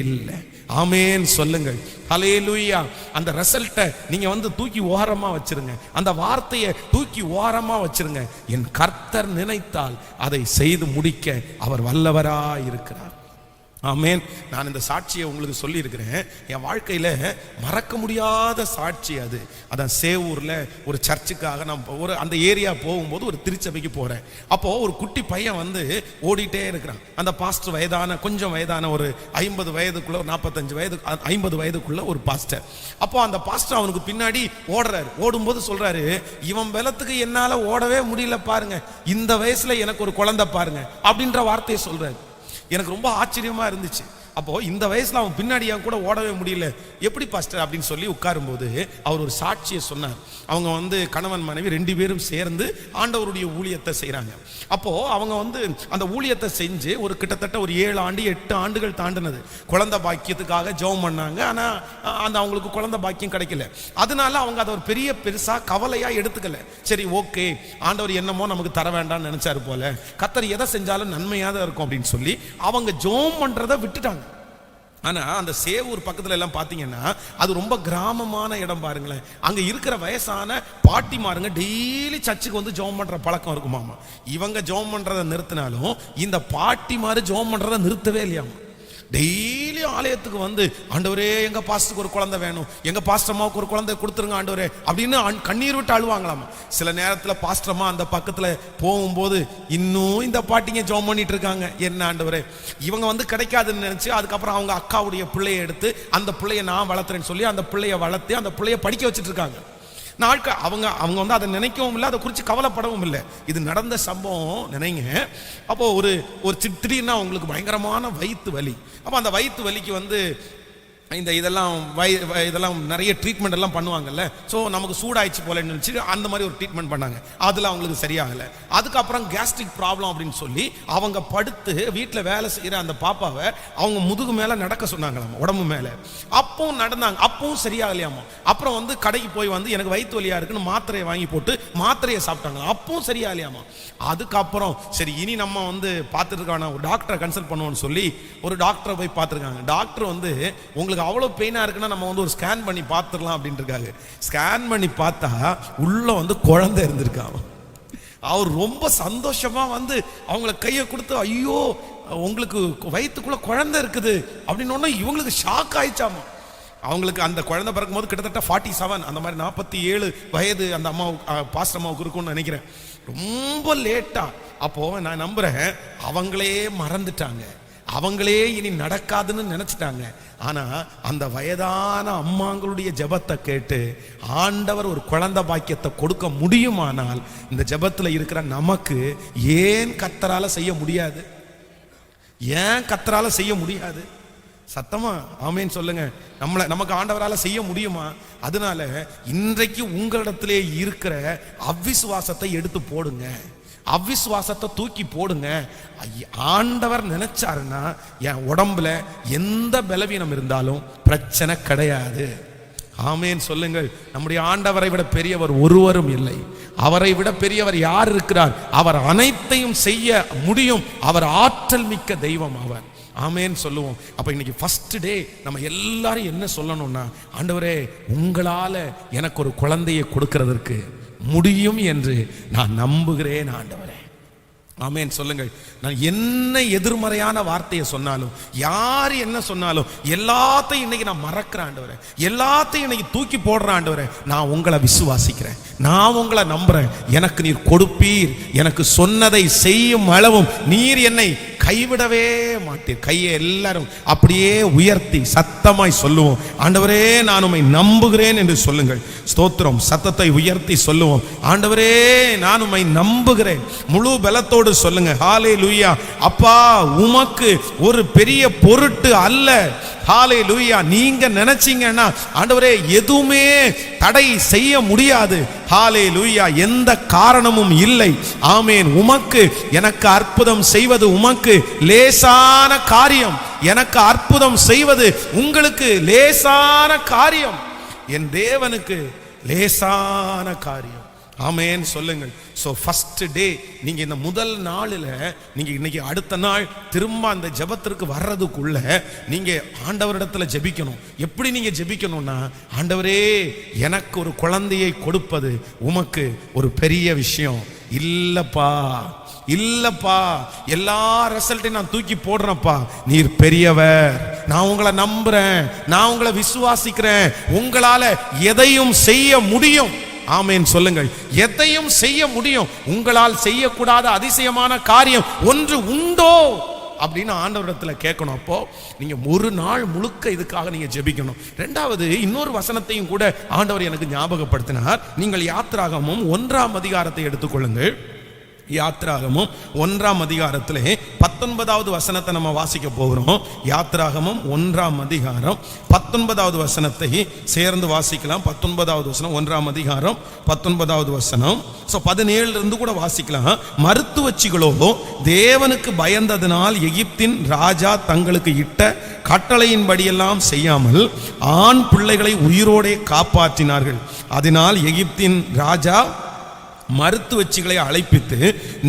இல்லை. ஆமேன் சொல்லுங்கள். ஹல்லேலூயா. அந்த ரிசல்ட்டை நீங்க தூக்கி ஓரமா வச்சிருங்க, அந்த வார்த்தையை தூக்கி ஓரமா வச்சிருங்க. என் கர்த்தர் நினைத்தால் அதை செய்து முடிக்க அவர் வல்லவராய் இருக்கிறார். ஆமேன். நான் இந்த சாட்சியை உங்களுக்கு சொல்லியிருக்கிறேன். என் வாழ்க்கையில் மறக்க முடியாத சாட்சி அது. அதான் சேவூரில் ஒரு சர்ச்சுக்காக நான் ஒரு அந்த ஏரியா போகும்போது ஒரு திருச்சபைக்கு போகிறேன். அப்போது ஒரு குட்டி பையன் வந்து ஓடிட்டே இருக்கிறான். அந்த பாஸ்டர் வயதான கொஞ்சம் வயதான ஒரு 50 வயதுக்குள்ள, 45 வயது 50 வயதுக்குள்ள ஒரு பாஸ்டர். அப்போ அந்த பாஸ்டர் அவனுக்கு பின்னாடி ஓடுறாரு. ஓடும்போது சொல்றாரு, இவன் பலத்துக்கு என்னால் ஓடவே முடியல பாருங்க, இந்த வயசுல எனக்கு ஒரு குழந்தை பாருங்க அப்படின்ற வார்த்தையை சொல்றாரு. எனக்கு ரொம்ப ஆச்சரியமா இருந்துச்சு. அப்போ இந்த வயசுல அவன் பின்னாடி என் கூட ஓடவே முடியல, எப்படி பாஸ்டர் அப்படின்னு சொல்லி உட்காரும்போது அவர் ஒரு சாட்சியை சொன்னார். அவங்க வந்து கணவன் மனைவி 2 பேரும் சேர்ந்து ஆண்டவருடைய ஊழியத்தை செய்கிறாங்க. அப்போ அவங்க வந்து அந்த ஊழியத்தை செஞ்சு ஒரு கிட்டத்தட்ட ஒரு 7 ஆண்டு 8 ஆண்டுகள் தாண்டினது. குழந்தை பாக்கியத்துக்காக ஜெபம் பண்ணாங்க. ஆனால் அந்த அவங்களுக்கு குழந்தை பாக்கியம் கிடைக்கல. அதனால அவங்க அதை ஒரு பெருசா கவலையா எடுத்துக்கல. சரி, ஓகே, ஆண்டவர் என்னமோ நமக்கு தர வேண்டாம்னு நினைச்சாரு போல, கர்த்தர் எதை செஞ்சாலும் நன்மையாக இருக்கும் அப்படின்னு சொல்லி அவங்க ஜெபம் பண்றதை விட்டுட்டாங்க. ஆனா அந்த சேவூர் பக்கத்துல எல்லாம் பாத்தீங்கன்னா அது ரொம்ப கிராமமான இடம். பாருங்களேன், அங்க இருக்கிற வயசான பாட்டிமாருங்க டெய்லி சர்ச்சுக்கு வந்து ஜெபம் பண்ற பழக்கம் இருக்குமாமா. இவங்க ஜெபம் பண்றதை நிறுத்தினாலும் இந்த பாட்டிமாரு ஜெபம் பண்றதை நிறுத்தவே இல்லையாமா. டெய்லி ஆலயத்துக்கு வந்து, ஆண்டவரே எங்க பாஸ்டருக்கு ஒரு குழந்தை வேணும், எங்க பாஸ்டர் அம்மாவுக்கு ஒரு குழந்தை கொடுத்துருங்க ஆண்டவரே அப்படின்னு கண்ணீர் விட்டு அழுவாங்களாமா. சில நேரத்தில் பாஸ்டர் அம்மா அந்த பக்கத்துல போகும்போது, இன்னும் இந்த பாட்டிங்க ஜெபம் பண்ணிட்டு இருக்காங்க, என்ன ஆண்டவரே இவங்க வந்து கிடைக்காதுன்னு நினைச்சு அதுக்கப்புறம் அவங்க அக்காவுடைய பிள்ளைய எடுத்து அந்த பிள்ளைய நான் வளர்த்துறேன்னு சொல்லி அந்த பிள்ளைய வளர்த்து அந்த பிள்ளைய படிக்க வச்சுட்டு இருக்காங்க. நாட்கள் அவங்க வந்து அதை நினைக்கவும் இல்லை, அதை குறித்து கவலைப்படவும் இல்லை. இது நடந்த சம்பவம் நினைங்க. அப்போ ஒரு திடீர்னா அவங்களுக்கு பயங்கரமான வயிற்று வலி. அப்போ அந்த வயிற்று வலிக்கு வந்து இதெல்லாம் நிறைய ட்ரீட்மெண்ட் எல்லாம் பண்ணுவாங்கல்ல. ஸோ நமக்கு சூடாயிடுச்சு போலன்னு நினச்சி அந்த மாதிரி ஒரு ட்ரீட்மெண்ட் பண்ணாங்க. அதில் அவங்களுக்கு சரியாகலை. அதுக்கப்புறம் கேஸ்ட்ரிக் ப்ராப்ளம் அப்படின்னு சொல்லி அவங்க படுத்து வீட்டில் வேலை செய்கிற அந்த பாப்பாவை அவங்க முதுகு மேலே நடக்க சொன்னாங்களாம், உடம்பு மேலே. அப்பவும் நடந்தாங்க, அப்பவும் சரியாகலையாமா. அப்புறம் வந்து கடைக்கு போய் வந்து எனக்கு வயிற்று வலியாக இருக்குன்னு மாத்திரையை வாங்கி போட்டு மாத்திரையை சாப்பிட்டாங்க, அப்பவும் சரியாகலையாமா. அதுக்கப்புறம் சரி இனி நம்ம வந்து பார்த்துருக்கான ஒரு டாக்டரை கன்சல்ட் பண்ணுவோம்னு சொல்லி ஒரு டாக்டரை போய் பார்த்துருக்காங்க. டாக்டர் வந்து உங்களுக்கு அவ்வளோ பெயினாக இருக்குன்னா நம்ம வந்து ஒரு ஸ்கேன் பண்ணி பார்த்துடலாம் அப்படின்ட்டு இருக்காங்க. ஸ்கேன் பண்ணி பார்த்தா உள்ள வந்து குழந்தை இருந்திருக்காங்க. அவர் ரொம்ப சந்தோஷமா வந்து அவங்கள கையை கொடுத்து, ஐயோ உங்களுக்கு வயிற்றுக்குள்ள குழந்தை இருக்குது அப்படின்னு இவங்களுக்கு ஷாக் ஆயிடுச்சாமா. அவங்களுக்கு அந்த குழந்தை பிறக்கும் போது கிட்டத்தட்ட 47 அந்த மாதிரி 47 வயது அந்த அம்மாவுக்கு, பாஸ்டர் அம்மாவுக்கு இருக்கும்னு நினைக்கிறேன். ரொம்ப லேட்டா. அப்போ நான் நம்புறேன் அவங்களே மறந்துட்டாங்க, அவங்களே இனி நடக்காதுன்னு நினைச்சிட்டாங்க. ஆனா அந்த வயதான அம்மாங்களுடைய ஜெபத்தை கேட்டு ஆண்டவர் ஒரு குழந்தை பாக்கியத்தை கொடுக்க முடியுமானால் இந்த ஜெபத்துல இருக்கிற நமக்கு ஏன் கர்த்தரால செய்ய முடியாது? ஏன் கர்த்தரால செய்ய முடியாது? சத்தமா ஆமேன் சொல்லுங்க. நமக்கு ஆண்டவரால செய்ய முடியுமா? அதனால இன்றைக்கு உங்களிடத்திலே இருக்கிற அவ்விசுவாசத்தை எடுத்து போடுங்க, அவ்விசுவாசத்தை தூக்கி போடுங்க. ஆண்டவர் நினைச்சாருன்னா என் உடம்புல எந்த பலவீனம் இருந்தாலும் பிரச்சனை கிடையாது. ஆமேன் சொல்லுங்கள். நம்முடைய ஆண்டவரை விட பெரியவர் ஒருவரும் இல்லை. அவரை விட பெரியவர் யார் இருக்கிறார்? அவர் அனைத்தையும் செய்ய முடியும். அவர் ஆற்றல் மிக்க தெய்வம் அவர். ஆமேன் சொல்லுவோம். அப்ப இன்னைக்கு ஃபர்ஸ்ட் டே நம்ம எல்லாரும் என்ன சொல்லணும்னா, ஆண்டவரே உங்களால எனக்கு ஒரு குழந்தையை கொடுக்கிறதற்கு முடியும் என்று நான் நம்புகிறேன் ஆண்டவரே. ஆமேன் சொல்லுங்கள். நான் என்ன எதிர்மறையான வார்த்தையை சொன்னாலும், யார் என்ன சொன்னாலும் எல்லாத்தையும் இன்னைக்கு நான் மறக்கிறேன் ஆண்டவரே, எல்லாத்தையும் இன்னைக்கு தூக்கி போடுறேன் ஆண்டவரே. நான் உங்களை விசுவாசிக்கிறேன், நான் உங்களை நம்புறேன். எனக்கு நீர் கொடுப்பீர், எனக்கு சொன்னதை செய்யும் அளவும் நீர் என்னை கைவிடவே மாட்டீர். கையை எல்லாரும் அப்படியே உயர்த்தி சத்தமாய் சொல்லுவோம், ஆண்டவரே நான் உம்மை நம்புகிறேன் என்று சொல்லுங்கள். ஸ்தோத்திரம். சத்தத்தை உயர்த்தி சொல்லுவோம், ஆண்டவரே நான் உம்மை நம்புகிறேன். முழு பலத்தோடு சொல்லுங்க, ஹல்லேலூயா. அப்பா உமக்கு ஒரு பெரிய பொருட்டு அல்ல. ஹல்லேலூயா. நீங்க நினைச்சீங்கன்னா ஆண்டவரே எதுவுமே தடை செய்ய முடியாது. ஹல்லேலூயா. எந்த காரணமும் இல்லை. ஆமேன். உமக்கு எனக்கு அற்புதம் செய்வது உமக்கு லேசான காரியம். எனக்கு அற்புதம் செய்வது உங்களுக்கு லேசான காரியம். என் தேவனுக்கு லேசான காரியம். ஆமேன் சொல்லுங்கள். ஸோ ஃபர்ஸ்ட் டே நீங்க இந்த முதல் நாளில் நீங்க இன்னைக்கு அடுத்த நாள் திரும்ப அந்த ஜெபத்திற்கு வர்றதுக்குள்ள நீங்க ஆண்டவரிடத்துல ஜெபிக்கணும். எப்படி நீங்க ஜெபிக்கணும்னா, ஆண்டவரே எனக்கு ஒரு குழந்தையை கொடுப்பது உமக்கு ஒரு பெரிய விஷயம். இல்லப்பா இல்லப்பா, எல்லா ரிசல்ட்டையும் நான் தூக்கி போடுறேன்ப்பா, நீர் பெரியவர், நான் உங்களை நம்புறேன், நான் உங்களை விசுவாசிக்கிறேன், உங்களால எதையும் செய்ய முடியும். ஆமென் சொல்லுங்கள். எதையும் செய்ய முடியும். உங்களால் செய்யக்கூடாத அதிசயமான காரியம் ஒன்று உண்டோ அப்படின்னு ஆண்டவரிடத்துல கேட்கணும். அப்போ நீங்க ஒரு நாள் முழுக்க இதுக்காக நீங்க ஜெபிக்கணும். ரெண்டாவது இன்னொரு வசனத்தையும் கூட ஆண்டவர் எனக்கு ஞாபகப்படுத்தினார். நீங்கள் யாத்திராகமம் 1ஆம் அதிகாரத்தை எடுத்துக்கொள்ளுங்கள். யாத்திராகமம் 1ஆம் அதிகாரத்திலே 19வது வசனத்தை நம்ம வாசிக்க போகிறோம். யாத்திராகமம் 1ஆம் அதிகாரம் 19வது வசனத்தை சேர்ந்து வாசிக்கலாம். 19வது வசனம் 1ஆம் அதிகாரம் 19வது வசனம். 17 இருந்து கூட வாசிக்கலாம். மருத்துவச்சிகளோ தேவனுக்கு பயந்ததினால் எகிப்தின் ராஜா தங்களுக்கு இட்ட கட்டளையின்படியெல்லாம் செய்யாமல் ஆண் பிள்ளைகளை உயிரோடே காப்பாற்றினார்கள். அதனால் எகிப்தின் ராஜா மருத்துவச்சிகளை அழைப்பித்து,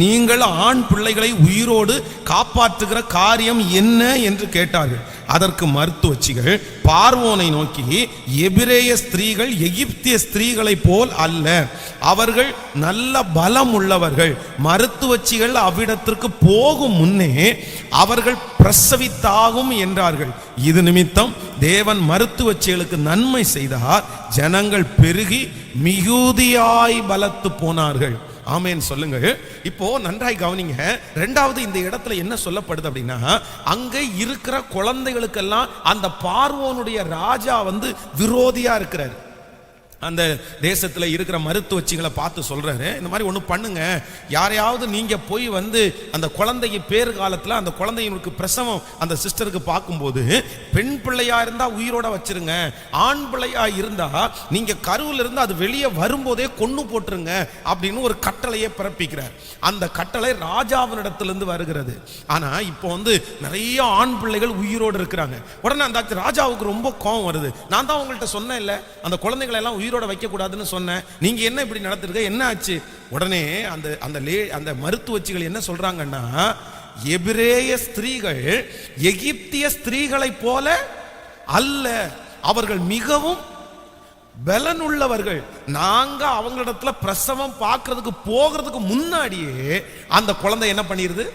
நீங்கள் ஆண் பிள்ளைகளை உயிரோடு காப்பாற்றுகிற காரியம் என்ன என்று கேட்டார்கள். அதற்கு மருத்துவச்சிகள் பார்வோனை நோக்கி, எபிரேய ஸ்திரீகள் எகிப்திய ஸ்திரீகளை போல் அல்ல, அவர்கள் நல்ல பலம் உள்ளவர்கள். மருத்துவச்சிகள் அவ்விடத்திற்கு போகும் முன்னே அவர்கள் பிரசவித்தாகும் என்றார்கள். இது நிமித்தம் தேவன் மருத்துவச்சிகளுக்கு நன்மை செய்தார். ஜனங்கள் பெருகி மிகுதியாய் பலத்து போனார்கள். ஆமென் சொல்லுங்க. இப்போ நன்றாய் கவனிங்க. ரெண்டாவது இந்த இடத்துல என்ன சொல்லப்படுது அப்படின்னா, அங்க இருக்கிற குழந்தைகளுக்கெல்லாம் அந்த பார்வோனுடைய ராஜா விரோதியா இருக்கிறார். அந்த தேசத்தில் இருக்கிற மருத்துவச்சிகளை பார்த்து சொல்றாரு, இந்த மாதிரி ஒன்று பண்ணுங்க, யாரையாவது நீங்க போய் அந்த குழந்தைக்கு பேறு காலத்தில் அந்த குழந்தைகளுக்கு பிரசவம் அந்த சிஸ்டருக்கு பார்க்கும்போது பெண் பிள்ளையா இருந்தா உயிரோட வச்சிருங்க, ஆண் பிள்ளையா இருந்தா நீங்க கருவில் இருந்து அது வெளியே வரும்போதே கொன்னு போட்டுருங்க அப்படின்னு ஒரு கட்டளையை பிறப்பிக்கிறார். அந்த கட்டளை ராஜாவினிடத்திலிருந்து வருகிறது. ஆனா இப்போ நிறைய ஆண் பிள்ளைகள் உயிரோடு இருக்கிறாங்க. உடனே அந்த ராஜாவுக்கு ரொம்ப கோபம் வருது. நான் தான் உங்கள்கிட்ட சொன்னேன் இல்ல, அந்த குழந்தைகளை எல்லாம் உயிரோட வைக்க கூடாதுன்னு சொன்னேன், நீங்க என்ன இப்படி நடந்துருக்க, என்ன ஆச்சு? உடனே அந்த மருத்துவச்சிகள் என்ன சொல்றாங்கன்னா, எபிரேய ஸ்திரீகள் எகிப்திய ஸ்திரீகளை போல அல்ல, அவர்கள் மிகவும் பலனுள்ளவர்கள். நாங்க அவங்களிடத்துல பிரசவம் பார்க்கறதுக்கு போகிறதுக்கு முன்னாடியே அந்த குழந்தை என்ன பண்ணிருது,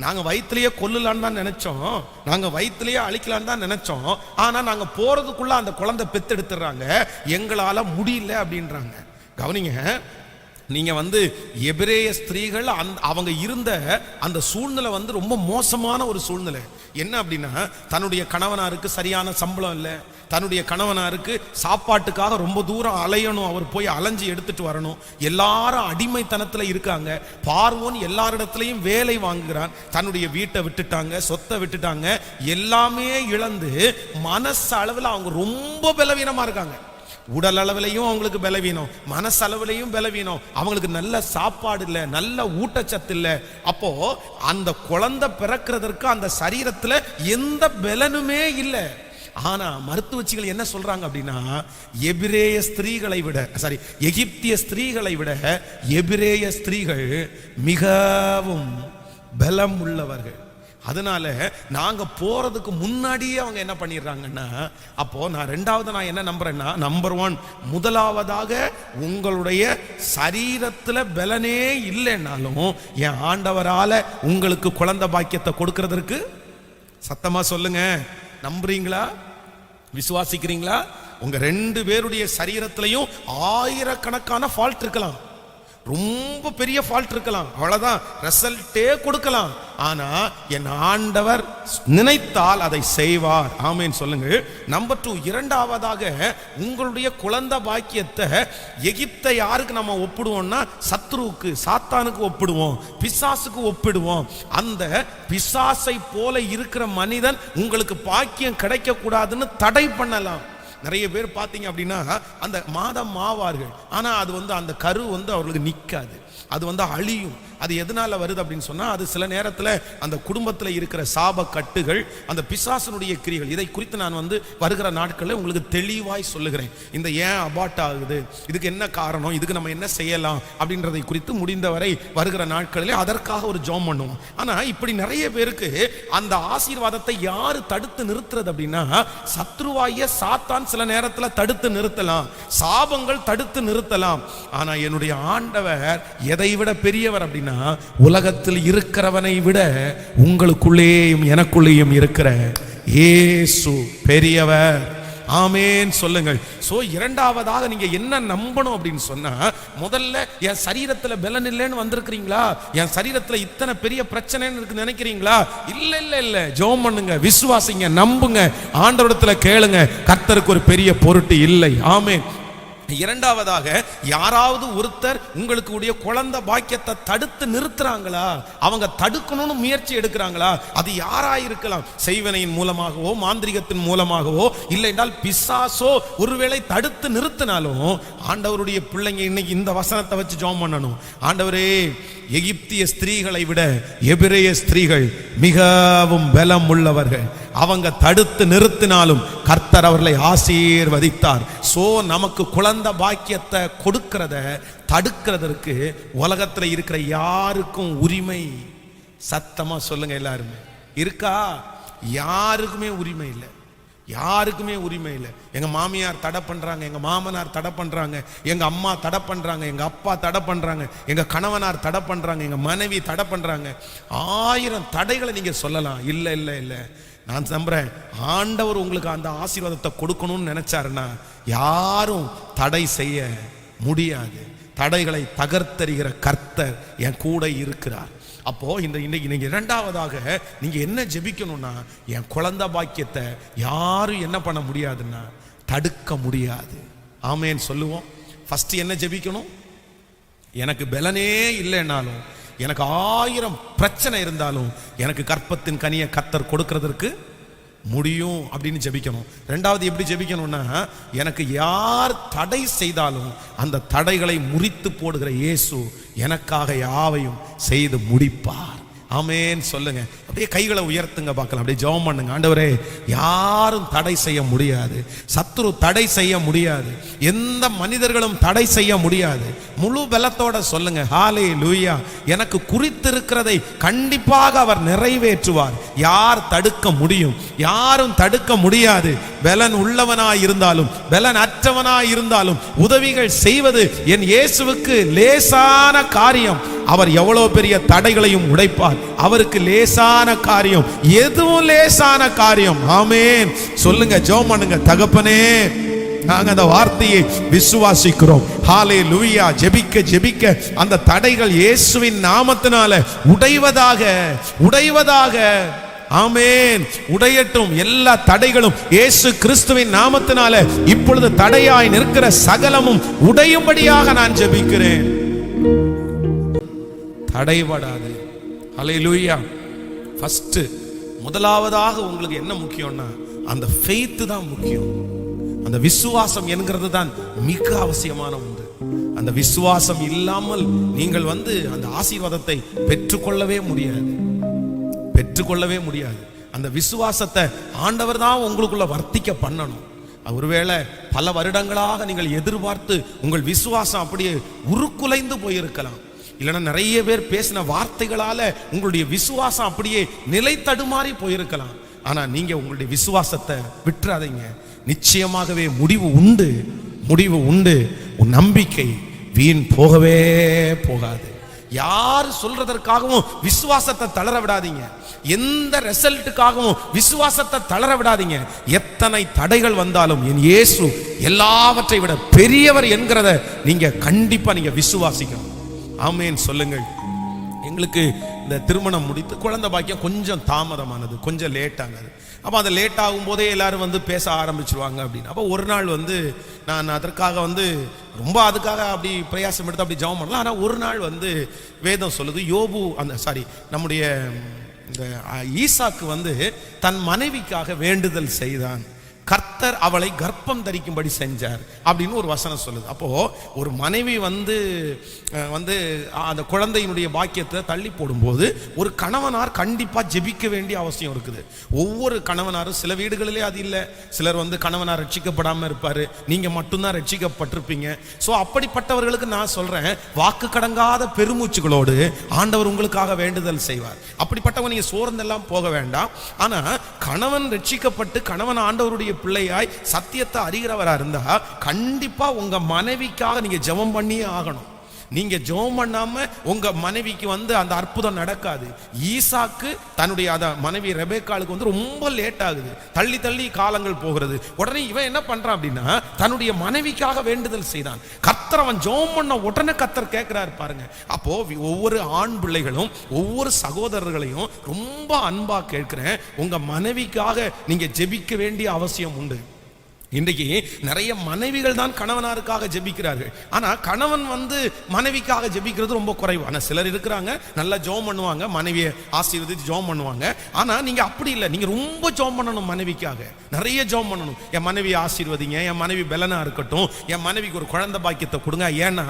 நாங்க வயிற்றுலயே கொல்லலான்னு தான் நினைச்சோம், நாங்க வயிற்றுலயே அழிக்கலான்னு தான் நினைச்சோம், ஆனா நாங்க போறதுக்குள்ள அந்த குழந்தை பெத்தெடுத்துறாங்க, எங்களால முடியல அப்படின்றாங்க. கவனிங்க, நீங்க எபிரேய ஸ்திரீகள் அவங்க இருந்த அந்த சூழ்நிலை ரொம்ப மோசமான ஒரு சூழ்நிலை. என்ன அப்படின்னா, தன்னுடைய கணவனாருக்கு சரியான சம்பளம் இல்லை, தன்னுடைய கணவனாருக்கு சாப்பாட்டுக்காக ரொம்ப தூரம் அலையணும், அவர் போய் அலைஞ்சு எடுத்துட்டு வரணும், எல்லாரும் அடிமைத்தனத்தில் இருக்காங்க. பார்வோன் எல்லாரிடத்துலையும் வேலை வாங்குகிறான், தன்னுடைய வீட்டை விட்டுட்டாங்க, சொத்தை விட்டுட்டாங்க, எல்லாமே இழந்து மனசு அளவில் அவங்க ரொம்ப பலவீனமா இருக்காங்க. உடல் அளவிலையும் அவங்களுக்கு பலவீனம், மனசளவிலையும் பலவீனம், அவங்களுக்கு நல்ல சாப்பாடு இல்லை, நல்ல ஊட்டச்சத்து இல்லை. அப்போ அந்த குழந்தை பிறக்கிறதுக்கு அந்த சரீரத்தில் எந்த பலனுமே இல்லை. ஆனா மருத்துவச்சிகள் என்ன சொல்றாங்க அப்படின்னா, எபிரேய ஸ்திரீகளை விட எகிப்திய ஸ்திரீகளை விட எபிரேய ஸ்திரீகள் மிகவும் பலம் உள்ளவர்கள். அதனால நாங்க போறதுக்கு முன்னாடியே அவங்க என்ன பண்ணிடுறாங்கன்னா, அப்போ நான் ரெண்டாவது நான் என்ன நம்புறேன்னா, நம்பர் 1, முதலாவதாக உங்களுடைய சரீரத்துல பலனே இல்லைன்னாலும் என் ஆண்டவரால உங்களுக்கு குழந்தை பாக்கியத்தை கொடுக்கிறதுக்கு, சத்தமா சொல்லுங்க, நம்புறீங்களா, விசுவாசிக்கிறீங்களா? உங்க 2 பேருடைய சரீரத்திலையும் ஆயிரக்கணக்கான ஃபால்ட் இருக்கலாம், ரொம்ப பெரிய ஃபால்ட் இருக்கலாம், அவ்வளவுதான் ரிசல்ட்டே கொடுக்கலாம். ஆனா என் ஆண்டவர் நினைத்தால் அதை செய்வார். ஆமென் சொல்லுங்க. நம்பர் 2, இரண்டாவதாக உங்களுடைய குழந்தை பாக்கியத்தை எகிப்தை யாருக்கு நம்ம ஒப்பிடுவோம்னா, சத்ருவுக்கு, சாத்தானுக்கு ஒப்பிடுவோம், பிசாசுக்கு ஒப்பிடுவோம். அந்த பிசாசை போல இருக்கிற மனிதன் உங்களுக்கு பாக்கியம் கிடைக்க கூடாதுன்னு தடை பண்ணலாம். நிறைய பேர் பார்த்தீங்க அப்படின்னா அந்த மாதம் ஆவார்கள், ஆனா அது அந்த கரு அவர்களுக்கு நிற்காது, அது அழியும். அது எதனால வருது அப்படின்னு சொன்னா, அது சில நேரத்தில் அந்த குடும்பத்தில் இருக்கிற சாப கட்டுகள், அந்த பிசாசனுடைய கிரிகள். இதை குறித்து நான் வருகிற நாட்களில் உங்களுக்கு தெளிவாய் சொல்லுகிறேன். இந்த ஏன் அபார்ட் ஆகுது, இதுக்கு என்ன காரணம், இதுக்கு நம்ம என்ன செய்யலாம் அப்படின்றதை குறித்து முடிந்தவரை வருகிற நாட்களில் அதற்காக ஒரு ஜெபம் பண்ணுவோம். ஆனா இப்படி நிறைய பேருக்கு அந்த ஆசீர்வாதத்தை யாரு தடுத்து நிறுத்துறது அப்படின்னா, சத்ருவாய சாத்தான் சில நேரத்தில் தடுத்து நிறுத்தலாம், சாபங்கள் தடுத்து நிறுத்தலாம். ஆனா என்னுடைய ஆண்டவர் எதை விட பெரியவர் அப்படின்னா, உலகத்தில் இருக்கிறவனை விட உங்களுக்குள்ளேயும் எனக்குள்ளேயும் இருக்கிற இயேசு பெரியவர். ஆமேன் சொல்லுங்கள். சோ இரண்டாவதாக நீங்க என்ன நம்பணும் அப்படின்னு சொன்னா, முதல்ல என் சரீரத்துல பலன் இல்லைன்னு வந்திருக்கிறீங்களா, என் சரீரத்துல இத்தனை பெரிய பிரச்சனைன்னு இருக்கு நினைக்கிறீங்களா? இல்ல இல்ல இல்ல, ஜெபம் பண்ணுங்க, விசுவாசிங்க, நம்புங்க, ஆண்டவரிடத்துல கேளுங்க, கர்த்தருக்கு ஒரு பெரிய பொருட்டு இல்லை. ஆமேன். இரண்டாவதாக, யாராவது ஒருத்தர் உங்களுக்கு உடைய குழந்தை பாக்கியத்தை தடுத்து நிறுத்துறாங்களா, அவங்க தடுக்கணும்னு முயற்சி எடுக்கிறாங்களா, அது யாராயிருக்கலாம், செய்வனையின் மூலமாகவோ மாந்திரிகத்தின் மூலமாகவோ இல்லை என்றால் பிசாசோ ஒருவேளை தடுத்து நிறுத்தினாலும், ஆண்டவருடைய பிள்ளைங்க இன்னைக்கு இந்த வசனத்தை வச்சு ஜெபம் பண்ணணும். ஆண்டவரே, எகிப்திய ஸ்திரீகளை விட எபிரேய ஸ்திரீகள் மிகவும் பலம் உள்ளவர்கள், அவங்க தடுத்து நிறுத்தினாலும் கர்த்தர் அவர்களை ஆசீர்வதித்தார். சோ நமக்கு குழந்தை பாக்கியத்தை கொடுக்கிறத தடுக்கிறதற்கு உலகத்துல இருக்கிற யாருக்கும் உரிமை, சத்தமா சொல்லுங்க எல்லாருமே, இருக்கா? யாருக்குமே உரிமை இல்லை, யாருக்குமே உரிமை இல்லை. எங்க மாமியார் தடை பண்றாங்க, எங்க மாமனார் தடை பண்றாங்க, எங்க அம்மா தடை பண்றாங்க, எங்க அப்பா தடை பண்றாங்க, எங்க கணவனார் தடை பண்றாங்க, எங்க மனைவி தடை பண்றாங்க. 1000 தடைகளை நீங்க சொல்லலாம். இல்ல இல்ல இல்ல, நான் நம்புறேன், ஆண்டவர் உங்களுக்கு அந்த ஆசீர்வாதத்தை கொடுக்கணும்னு நினைச்சாருன்னா யாரும் தடை செய்ய முடியாது. தடைகளை தகர்த்தெறிகிற கர்த்தர் என் கூட இருக்கிறார். அப்போ இன்னைக்கு இரண்டாவதாக நீங்க என்ன ஜெபிக்கணும்னா, என் குழந்தை பாக்கியத்தை யாரும் என்ன பண்ண முடியாதுன்னா தடுக்க முடியாது. ஆமேன் சொல்லுவோம். ஃபர்ஸ்ட் என்ன ஜெபிக்கணும்? எனக்கு பலனே இல்லைன்னாலும், எனக்கு 1000 பிரச்சனை இருந்தாலும், எனக்கு கற்பத்தின் கனியை கர்த்தர் கொடுக்கிறதற்கு முடியும் அப்படின்னு ஜெபிக்கணும். ரெண்டாவது எப்படி ஜெபிக்கணும்னா, எனக்கு யார் தடை செய்தாலும் அந்த தடைகளை முறித்து போடுகிற இயேசு எனக்காக யாவையும் செய்து முடிப்பார். ஆமேன் சொல்லுங்க. அப்படியே கைகளை உயர்த்துங்க பார்க்கலாம், அப்படியே ஜெபம் பண்ணுங்க. ஆண்டவரே, யாரும் தடை செய்ய முடியாது, சத்துரு தடை செய்ய முடியாது, எந்த மனிதர்களும் தடை செய்ய முடியாது. முழு பலத்தோட சொல்லுங்க, ஹல்லேலூயா. எனக்கு குறித்திருக்கிறதை கண்டிப்பாக அவர் நிறைவேற்றுவார். யார் தடுக்க முடியும்? யாரும் தடுக்க முடியாது. பலன் உள்ளவனாய் இருந்தாலும் பலன் அற்றவனாய் இருந்தாலும் உதவிகள் செய்வது என் இயேசுவுக்கு லேசான காரியம். அவர் எவ்வளவு பெரிய தடைகளையும் உடைப்பார். அவருக்கு லேசான காரியம், எதுவும் லேசான காரியம். ஆமேன் சொல்லுங்க, ஜெபம் பண்ணுங்க. தகப்பனே, நாங்க அந்த வார்த்தையை விசுவாசிக்கிறோம். ஹல்லேலூயா. ஜெபிக்க ஜெபிக்க அந்த தடைகள் இயேசுவின் நாமத்தினால உடைவதாக, உடைவதாக. ஆமேன், உடையட்டும். எல்லா தடைகளும் இயேசு கிறிஸ்துவின் நாமத்தினால இப்பொழுது தடையாய் நிற்கிற சகலமும் உடையும்படியாக நான் ஜெபிக்கிறேன். தடைபடாது. ஹல்லேலூயா. ஃபர்ஸ்ட், முதலாவதாக உங்களுக்கு என்ன முக்கியம்னா, அந்த ஃபெய்த் தான் முக்கியம். அந்த விசுவாசம் என்கிறது தான் மிக அவசியமான ஒன்று. அந்த விசுவாசம் இல்லாமல் நீங்கள் அந்த ஆசீர்வாதத்தை பெற்றுக்கொள்ளவே முடியாது, பெற்றுக்கொள்ளவே முடியாது. அந்த விசுவாசத்தை ஆண்டவர் தான் உங்களுக்குள்ள வர்த்திக்க பண்ணணும். ஒருவேளை பல வருடங்களாக நீங்கள் எதிர்பார்த்து உங்கள் விசுவாசம் அப்படியே உருக்குலைந்து போயிருக்கலாம். இல்லைன்னா நிறைய பேர் பேசின வார்த்தைகளால உங்களுடைய விசுவாசம் அப்படியே நிலை தடுமாறி போயிருக்கலாம். ஆனா நீங்க உங்களுடைய விசுவாசத்தை விட்டுறாதீங்க. நிச்சயமாகவே முடிவு உண்டு, முடிவு உண்டு. உன் நம்பிக்கை வீண் போகவே போகாது. யார் சொல்றதற்காகவும் விசுவாசத்தை தளர விடாதீங்க. எந்த ரிசல்ட்டுக்காகவும் விசுவாசத்தை தளர விடாதீங்க. எத்தனை தடைகள் வந்தாலும் என் இயேசு எல்லாவற்றை விட பெரியவர் என்கிறத நீங்க கண்டிப்பா நீங்க விசுவாசிக்கணும். ஆமேன் சொல்லுங்கள். எங்களுக்கு இந்த திருமணம் முடித்து குழந்தை பாக்கியம் கொஞ்சம் தாமதமானது, கொஞ்சம் லேட் ஆனது. அப்போ அந்த லேட் ஆகும் போதே எல்லாரும் பேச ஆரம்பிச்சிருவாங்க அப்படின்னு. அப்போ ஒரு நாள் நான் அதற்காக ரொம்ப அதுக்காக அப்படி பிரயாசம் எடுத்து அப்படி ஜெபம் பண்ணலாம். ஆனால் ஒரு நாள் வேதம் சொல்லுது, யோபு நம்முடைய இந்த ஈசாக்கு தன் மனைவிக்காக வேண்டுதல் செய்தான். கர்த்தர் அவளை கர்ப்பம் தரிக்கும்படி செஞ்சார் அப்படின்னு ஒரு வசனம் சொல்லுது. அப்போ ஒரு மனைவி அந்த குழந்தையினுடைய பாக்கியத்தை தள்ளி போடும்போது ஒரு கணவனார் கண்டிப்பா ஜெபிக்க வேண்டிய அவசியம் இருக்குது. ஒவ்வொரு கணவனாரும், சில வீடுகளிலே அது இல்லை, சிலர் கணவனார் ரட்சிக்கப்படாம இருப்பாரு, நீங்க மட்டும்தான் ரட்சிக்கப்பட்டிருப்பீங்க. ஸோ அப்படிப்பட்டவர்களுக்கு நான் சொல்றேன், வாக்கு கடங்காத பெருமூச்சுகளோடு ஆண்டவர் உங்களுக்காக வேண்டுதல் செய்வார். அப்படிப்பட்டவங்க நீங்க சோர்ந்தெல்லாம் போக வேண்டாம். ஆனா கணவன் ரட்சிக்கப்பட்டு கணவன் ஆண்டவருடைய பிள்ளையாய் சத்தியத்தை அறிகிறவரா இருந்தா கண்டிப்பா உங்க மனைவிக்காக நீங்க ஜெபம் பண்ணியே ஆகணும். நீங்க ஜெபம் பண்ணாம உங்க மனைவிக்கு வந்து அந்த அற்புதம் நடக்காது. ஈசாக்கு தன்னுடைய மனைவி ரெபேக்காளுக்கு வந்து ரொம்ப லேட் ஆகுது, தள்ளி தள்ளி காலங்கள் போகிறது. உடனே இவன் என்ன பண்றான் அப்படின்னா தன்னுடைய மனைவிக்காக வேண்டுதல் செய்தான். கர்த்தர் அவன் ஜெபம் பண்ண உடனே கர்த்தர் கேட்கிறாரு பாருங்க. அப்போ ஒவ்வொரு ஆண் பிள்ளைகளும் ஒவ்வொரு சகோதரர்களையும் ரொம்ப அன்பா கேட்கிறேன், உங்க மனைவிக்காக நீங்க ஜெபிக்க வேண்டிய அவசியம் உண்டு. இன்றைக்கு நிறைய மனைவிகள் தான் கணவனாருக்காக ஜெபிக்கிறார்கள். ஆனா கணவன் வந்து மனைவிக்காக ஜெபிக்கிறது ரொம்ப குறைவு. ஆனா சிலர் இருக்கிறாங்க, நல்லா ஜெபம் பண்ணுவாங்க, மனைவியை ஆசீர்வதித்து ஜெபம் பண்ணுவாங்க. ஆனா நீங்க அப்படி இல்லை, நீங்க ரொம்ப ஜெபம் பண்ணணும், மனைவிக்காக நிறைய ஜெபம் பண்ணணும். என் மனைவியை ஆசீர்வதிங்க, என் மனைவி பலனா இருக்கட்டும், என் மனைவிக்கு ஒரு குழந்தை பாக்கியத்தை கொடுங்க. ஏன்னா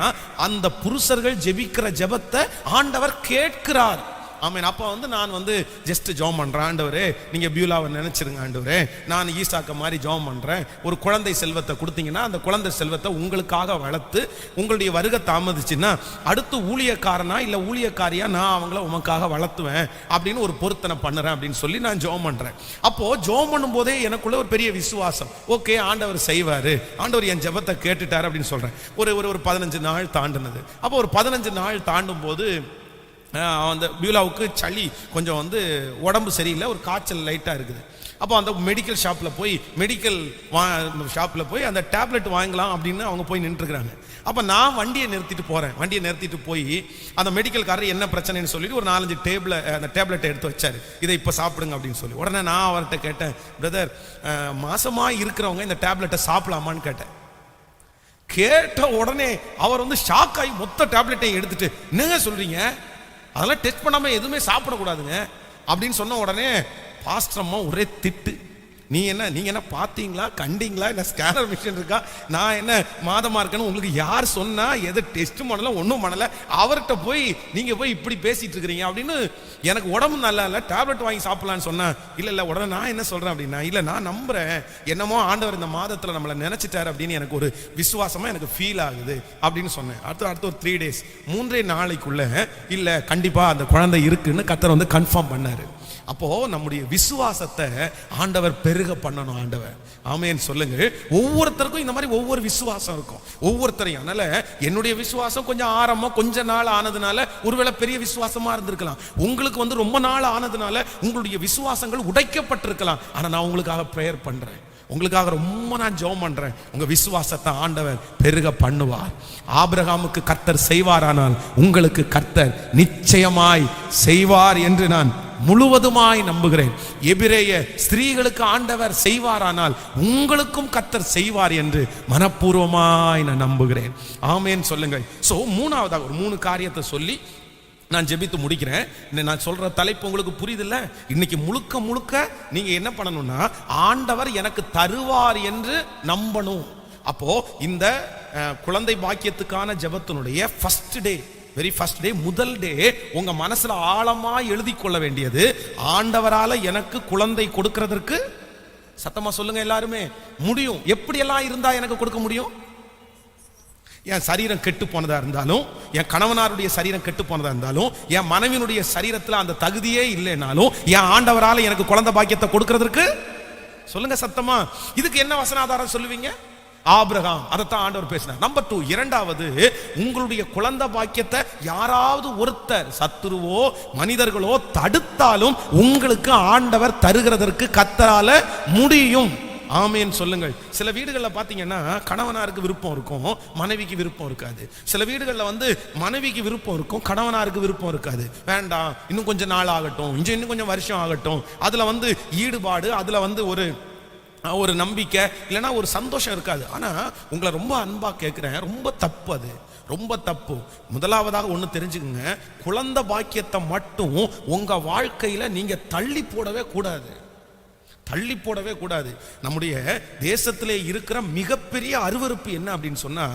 அந்த புருஷர்கள் ஜெபிக்கிற ஜெபத்தை ஆண்டவர் கேட்கிறார். ஆமீன். அப்போ வந்து நான் வந்து ஜஸ்ட் ஜெபம் பண்ணுறேன், ஆண்டவரே நீங்கள் பியூலாவை நினச்சிருங்க ஆண்டவரே, நான் ஈசாக்க மாதிரி ஜெபம் பண்ணுறேன், ஒரு குழந்தை செல்வத்தை கொடுத்தீங்கன்னா அந்த குழந்தை செல்வத்தை உங்களுக்காக வளர்த்து உங்களுடைய வருகை தாமதிச்சுன்னா அடுத்து ஊழியக்காரனா இல்லை ஊழியக்காரியா நான் அவங்கள உமக்காக வளர்த்துவேன் அப்படின்னு ஒரு பொருத்தனை பண்ணுறேன் அப்படின்னு சொல்லி நான் ஜெபம் பண்ணுறேன். அப்போது ஜெபம் பண்ணும் போதே எனக்குள்ள ஒரு பெரிய விசுவாசம், ஓகே ஆண்டவர் செய்வார், ஆண்டவர் என் ஜெபத்தை கேட்டுட்டார் அப்படின்னு சொல்கிறேன். ஒரு 15 நாள் தாண்டினது. அப்போ ஒரு 15 நாள் தாண்டும் போது அந்த பியூலாவுக்கு சளி கொஞ்சம் வந்து உடம்பு சரியில்லை, ஒரு காய்ச்சல் லைட்டாக இருக்குது. அப்போ அந்த மெடிக்கல் ஷாப்பில் போய் அந்த டேப்லெட் வாங்கலாம் அப்படின்னு அவங்க போய் நின்றுருக்குறாங்க. அப்போ நான் வண்டியை நிறுத்திட்டு போகிறேன். வண்டியை நிறுத்திட்டு போய் அந்த மெடிக்கல்காரர் என்ன பிரச்சனைன்னு சொல்லிட்டு ஒரு 4-5 அந்த டேப்லெட்டை எடுத்து வச்சார், இதை இப்போ சாப்பிடுங்க அப்படின்னு சொல்லி. உடனே நான் அவர்கிட்ட கேட்டேன், பிரதர் மாசமாக இருக்கிறவங்க இந்த டேப்லெட்டை சாப்பிடலாமான்னு கேட்டேன். கேட்ட உடனே அவர் வந்து ஷாக் ஆகி மொத்த டேப்லெட்டையும் எடுத்துட்டு, என்னங்க சொல்கிறீங்க, அதெல்லாம் டெஸ்ட் பண்ணாமல் எதுவுமே சாப்பிடக்கூடாதுங்க அப்படின்னு சொன்ன உடனே பாஸ்டர் அம்மா ஒரே திட்டு. நீங்கள் என்ன பார்த்தீங்களா, கண்டீங்களா, என்ன ஸ்கேனர் மிஷின் இருக்கா, நான் என்ன மாதமாக இருக்கேன்னு உங்களுக்கு யார் சொன்னா, எதை டெஸ்ட் பண்ணல, ஒன்றும் பண்ணலை, அவர்கிட்ட போய் நீங்கள் போய் இப்படி பேசிட்டு இருக்கிறீங்க அப்படின்னு. எனக்கு உடம்பு நல்லா இல்லை, டேப்லெட் வாங்கி சாப்பிடலான்னு சொன்னேன். இல்லை உடனே நான் என்ன சொல்கிறேன் அப்படின்னா, இல்லை நான் நம்புகிறேன், என்னமோ ஆண்டவர் இந்த மாதத்தில் நம்மளை நினச்சிட்டார் அப்படின்னு எனக்கு ஒரு விசுவாசமாக எனக்கு ஃபீல் ஆகுது அப்படின்னு சொன்னேன். அடுத்த ஒரு 3 days 3 நாளைக்குள்ள இல்லை கண்டிப்பாக அந்த குழந்தை இருக்குன்னு கர்த்தர் வந்து கன்ஃபார்ம் பண்ணார். அப்போ நம்முடைய விசுவாசத்தை ஆண்டவர் பெருக பண்ணணும். ஆண்டவர் ஆமென் சொல்லுங்க. ஒவ்வொருத்தருக்கும் இந்த மாதிரி ஒவ்வொரு விசுவாசம் இருக்கும் ஒவ்வொருத்தரையும். அதனால என்னுடைய விசுவாசம் கொஞ்சம் ஆரம்பம் கொஞ்ச நாள் ஆனதுனால ஒருவேளை பெரிய விசுவாசமா இருந்திருக்கலாம். உங்களுக்கு வந்து ரொம்ப நாள் ஆனதுனால உங்களுடைய விசுவாசங்கள் உடைக்கப்பட்டிருக்கலாம். ஆனா நான் உங்களுக்காக பிரேயர் பண்றேன், உங்களுக்காக ரொம்ப நான் ஜெபம் பண்றேன். உங்க விசுவாசத்தை ஆண்டவர் பெருக பண்ணுவார். ஆபிரகாமுக்கு கர்த்தர் செய்வாரானால் உங்களுக்கு கர்த்தர் நிச்சயமாய் செய்வார் என்று நான் முழுவதுமாய் நம்புகிறேன். எபிரேய ஸ்திரீகளுக்கு ஆண்டவர் செய்வாரானால் உங்களுக்கும் கர்த்தர் செய்வார் என்று மனப்பூர்வமாய் நான் நம்புகிறேன். ஆமென் சொல்லுங்கள். சோ மூணாவதாக ஒரு 3 காரியத்தை சொல்லி நான் ஜெபித்து முடிக்கிறேன். நான் சொல்ற தலைப்பு உங்களுக்கு புரியுதில்ல? இன்னைக்கு முழுக்க நீங்க என்ன பண்ணணும்னா, ஆண்டவர் எனக்கு தருவார் என்று நம்பணும். அப்போ இந்த குழந்தை பாக்கியத்துக்கான ஜெபத்தினுடைய வெரி ஃபர்ஸ்ட் டே, முதல் டே உங்க மனசுல ஆழமா எழுதி கொள்ள வேண்டியது, ஆண்டவரால எனக்கு குழந்தை கொடுக்கிறதற்கு, சத்தமா சொல்லுங்க எல்லாருமே, முடியும். எப்படியெல்லாம் இருந்தா எனக்கு கொடுக்க முடியும்? என் சரீரம் கெட்டு போனதா இருந்தாலும், என் கணவனாருடைய சரீரம் கெட்டு போனதா இருந்தாலும், என் மனைவியினுடைய சரீரத்தில் அந்த தகுதியே இல்லைனாலும், என் ஆண்டவரால எனக்கு குழந்தை பாக்கியத்தை கொடுக்கிறதுக்கு சொல்லுங்க சத்தமா. இதுக்கு என்ன வசன ஆதாரம் சொல்லுவீங்க? ஆபிரகாம். அதைத்தான் ஆண்டவர் பேசினார். நம்பர் 2, இரண்டாவது, உங்களுடைய குழந்தை பாக்கியத்தை யாராவது ஒருத்தர், சத்துருவோ மனிதர்களோ தடுத்தாலும் உங்களுக்கு ஆண்டவர் தருகிறதற்கு கர்த்தரால முடியும். ஆமென் சொல்லுங்கள். சில வீடுகளில் பார்த்தீங்கன்னா கணவனாருக்கு விருப்பம் இருக்கும், மனைவிக்கு விருப்பம் இருக்காது. சில வீடுகளில் வந்து மனைவிக்கு விருப்பம் இருக்கும், கணவனாருக்கு விருப்பம் இருக்காது. வேண்டாம், இன்னும் கொஞ்சம் நாள் ஆகட்டும், இன்னும் கொஞ்சம் வருஷம் ஆகட்டும். அதில் வந்து ஈடுபாடு, அதில் வந்து ஒரு நம்பிக்கை இல்லைன்னா ஒரு சந்தோஷம் இருக்காது. ஆனால் உங்களை ரொம்ப அன்பா கேட்குறேன், ரொம்ப தப்பு, அது ரொம்ப தப்பு. முதலாவதாக ஒன்று தெரிஞ்சுக்கங்க, குழந்தை பாக்கியத்தை மட்டும் உங்க வாழ்க்கையில நீங்க தள்ளி போடவே கூடாது. நம்முடைய தேசத்திலே இருக்கிற மிகப்பெரிய அருவருப்பு என்ன அப்படின்னு சொன்னா,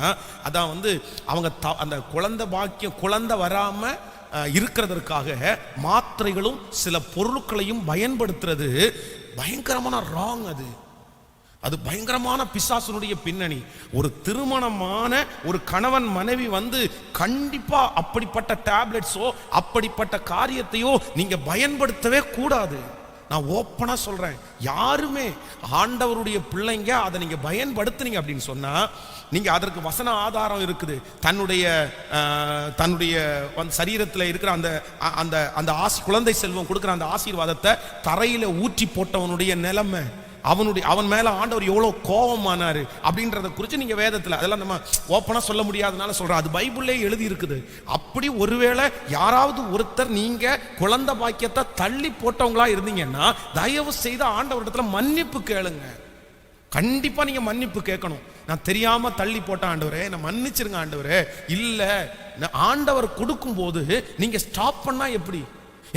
அதான் வந்து அவங்க அந்த குழந்தை வராம இருக்கிறதற்காக மாத்திரைகளும் சில பொருட்களையும் பயன்படுத்துறது பயங்கரமான ராங். அது பயங்கரமான பிசாசுனுடைய பின்னணி. ஒரு திருமணமான ஒரு கணவன் மனைவி வந்து கண்டிப்பா அப்படிப்பட்ட டேப்லெட்ஸோ அப்படிப்பட்ட காரியத்தையோ நீங்க பயன்படுத்தவே கூடாது. நான் ஓப்பனா சொல்றேன், யாருமே ஆண்டவருடைய பிள்ளைங்க அதை நீங்க பயன்படுத்துனீங்க அப்படின்னு சொன்னா நீங்க அதற்கு வசன ஆதாரம் இருக்குது. தன்னுடைய சரீரத்தில் இருக்கிற அந்த அந்த அந்த குழந்தை செல்வம் கொடுக்கிற அந்த ஆசீர்வாதத்தை தரையில ஊற்றி போட்டவனுடைய நிலைமை, அவன் மேல ஆண்டவர் எவ்வளவு கோபமானாரு அப்படின்றத குறித்து நீங்க வேதத்துல அதெல்லாம் நம்ம ஓப்பனா சொல்ல முடியாதனால சொல்றோம். அது பைபிளே எழுதி இருக்குது. அப்படி ஒருவேளை யாராவது ஒருத்தர் நீங்க குழந்தை பாக்கியத்தை தள்ளி போட்டவங்களா இருந்தீங்கன்னா தயவு செய்து ஆண்டவரிடத்துல மன்னிப்பு கேளுங்க. கண்டிப்பா நீங்க மன்னிப்பு கேட்கணும். நான் தெரியாம தள்ளி போட்ட ஆண்டவரே, நான் மன்னிச்சிருங்க ஆண்டவரே. இல்ல, ஆண்டவர் கொடுக்கும் போது நீங்க ஸ்டாப் பண்ணா எப்படி?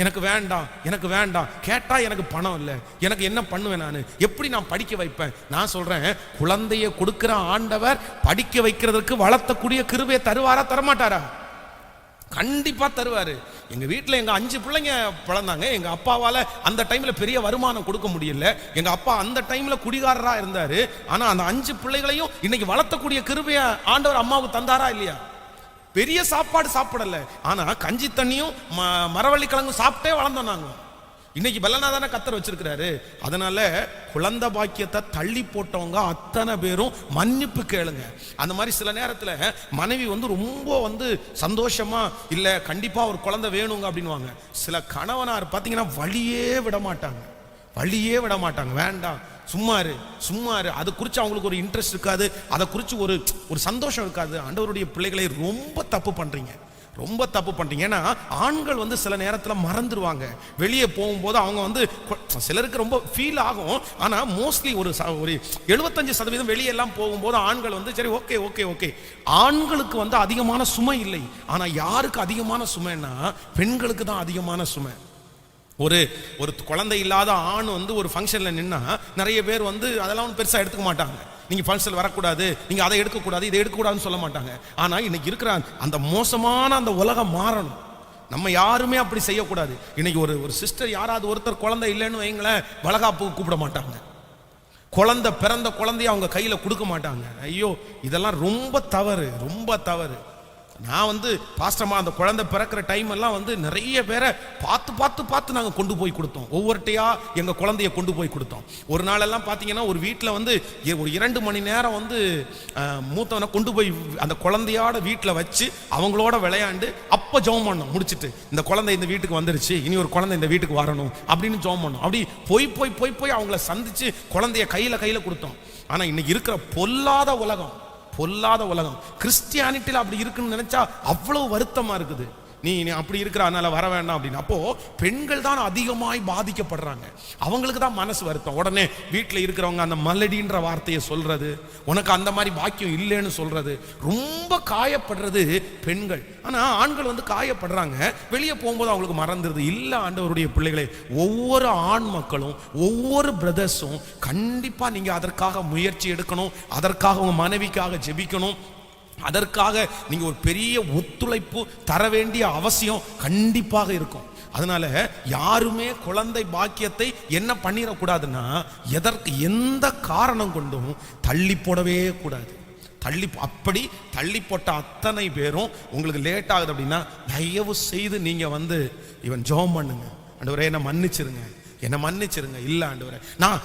எனக்கு வேண்டாம் கேட்டா எனக்கு பணம் இல்லை, எனக்கு என்ன பண்ணுவேன், நான் எப்படி நான் படிக்க வைப்பேன்? நான் சொல்றேன், குழந்தைய கொடுக்கிற ஆண்டவர் படிக்க வைக்கிறதுக்கு வளர்த்தக்கூடிய கிருபையை தருவாரா தரமாட்டாரா? கண்டிப்பா தருவாரு. எங்க வீட்டுல எங்க 5 பிள்ளைங்க பிறந்தாங்க. எங்க அப்பாவால அந்த டைம்ல பெரிய வருமானம் கொடுக்க முடியல. எங்க அப்பா அந்த டைம்ல குடிகாரரா இருந்தாரு. ஆனா அந்த 5 பிள்ளைகளையும் இன்னைக்கு வளர்த்தக்கூடிய கிருபையை ஆண்டவர் அம்மாவுக்கு தந்தாரா இல்லையா? பெரிய சாப்பாடு சாப்பிடல, ஆனா கஞ்சி தண்ணியும் மரவள்ளி கிழங்கும் சாப்பிட்டே வளர்ந்தோம் நாங்க. இன்னைக்கு பலனா தானே கத்தர் வச்சிருக்கிறாரு. அதனால குழந்தை பாக்கியத்தை தள்ளி போட்டவங்க அத்தனை பேரும் மன்னிப்பு கேளுங்க. அந்த மாதிரி சில நேரத்துல மனைவி ரொம்ப சந்தோஷமா இல்ல கண்டிப்பா ஒரு குழந்தை வேணுங்க அப்படின்வாங்க. சில கணவனார் பாத்தீங்கன்னா வழியே விட மாட்டாங்க. வேண்டாம், சும்மாரு அதை குறித்து அவங்களுக்கு ஒரு இன்ட்ரெஸ்ட் இருக்காது, அதை குறித்து ஒரு சந்தோஷம் இருக்காது. ஆண்டவருடைய பிள்ளைகளை ரொம்ப தப்பு பண்றீங்க. ஏன்னா ஆண்கள் சில நேரத்தில் மறந்துடுவாங்க. வெளியே போகும்போது அவங்க சிலருக்கு ரொம்ப ஃபீல் ஆகும். ஆனா மோஸ்ட்லி ஒரு 75% வெளியெல்லாம் போகும்போது ஆண்கள் சரி ஓகே ஆண்களுக்கு அதிகமான சுமை இல்லை. ஆனா யாருக்கு அதிகமான சுமைன்னா பெண்களுக்கு தான் அதிகமான சுமை. ஒரு குழந்தை இல்லாத ஆண் ஒரு ஃபங்க்ஷன்ல நின்னா நிறைய பேர் அதெல்லாம் பெருசா எடுத்துக்க மாட்டாங்க. நீங்க ஃபங்க்ஷன் வரக்கூடாது, நீங்க அதை எடுக்கக்கூடாது, இதை எடுக்கக்கூடாதுன்னு சொல்ல மாட்டாங்க. ஆனா இன்னைக்கு இருக்கிற அந்த மோசமான அந்த உலகம் மாறணும். நம்ம யாருமே அப்படி செய்யக்கூடாது. இன்னைக்கு ஒரு சிஸ்டர் யாராவது ஒருத்தர் குழந்தை இல்லைன்னு வைங்களேன், வளகாப்புக்கு கூப்பிட மாட்டாங்க. பிறந்த குழந்தைய அவங்க கையில கொடுக்க மாட்டாங்க. ஐயோ, இதெல்லாம் ரொம்ப தவறு. நான் பாஸ்டமா அந்த குழந்தை பிறக்கிற டைம் எல்லாம் நிறைய பேரை பார்த்து நாங்க கொண்டு போய் கொடுத்தோம். ஒவ்வொருட்டையா எங்க குழந்தைய கொண்டு போய் கொடுத்தோம். ஒரு நாள் எல்லாம் பாத்தீங்கன்னா ஒரு வீட்டுல ஒரு 2 மணி நேரம் மூத்தவனை கொண்டு போய் அந்த குழந்தையோட வீட்டுல வச்சு அவங்களோட விளையாண்டு அப்ப ஜெபம் பண்ணோம். முடிச்சிட்டு இந்த குழந்தை இந்த வீட்டுக்கு வந்துருச்சு, இனி ஒரு குழந்தை இந்த வீட்டுக்கு வரணும் அப்படின்னு ஜெபம் பண்ணோம். அப்படி போய் அவங்கள சந்திச்சு குழந்தைய கையில கொடுத்தோம். ஆனா இன்னைக்கு இருக்கிற பொல்லாத உலகம் கிறிஸ்டியானிட்டில அப்படி இருக்குன்னு நினைச்சா அவ்வளவு வருத்தமா இருக்குது. நீ அப்படி இருக்கிற அதனால வர வேண்டாம் அப்படின்னு. அப்போ பெண்கள் தான் அதிகமாய் பாதிக்கப்படுறாங்க. அவங்களுக்கு தான் மனசு வருத்தம். உடனே வீட்டில் இருக்கிறவங்க அந்த மலடின்ற வார்த்தையை சொல்றது, உனக்கு அந்த மாதிரி பாக்கியம் இல்லைன்னு சொல்றது, ரொம்ப காயப்படுறது பெண்கள். ஆனா ஆண்கள் காயப்படுறாங்க, வெளியே போகும்போது அவங்களுக்கு மறந்துடுது. இல்ல ஆண்டவருடைய பிள்ளைகளை, ஒவ்வொரு ஆண் மக்களும் ஒவ்வொரு பிரதர்ஸும் கண்டிப்பா நீங்க அதற்காக முயற்சி எடுக்கணும். அதற்காக உங்க மனைவிக்காக ஜெபிக்கணும். அதற்காக நீங்க ஒரு பெரிய ஒத்துழைப்பு தர வேண்டிய அவசியம் கண்டிப்பாக இருக்கும். அதனால யாருமே குழந்தை பாக்கியத்தை என்ன பண்ணிடக்கூடாதுன்னா எந்த காரணம் கொண்டும் தள்ளி போடவே கூடாது. அப்படி தள்ளி போட்ட அத்தனை பேரும் உங்களுக்கு லேட் ஆகுது அப்படின்னா தயவு செய்து நீங்க இவன் ஜெபம் பண்ணுங்க, ஆண்டவரே என்ன மன்னிச்சிருங்க. இல்ல ஆண்டவரே, நான்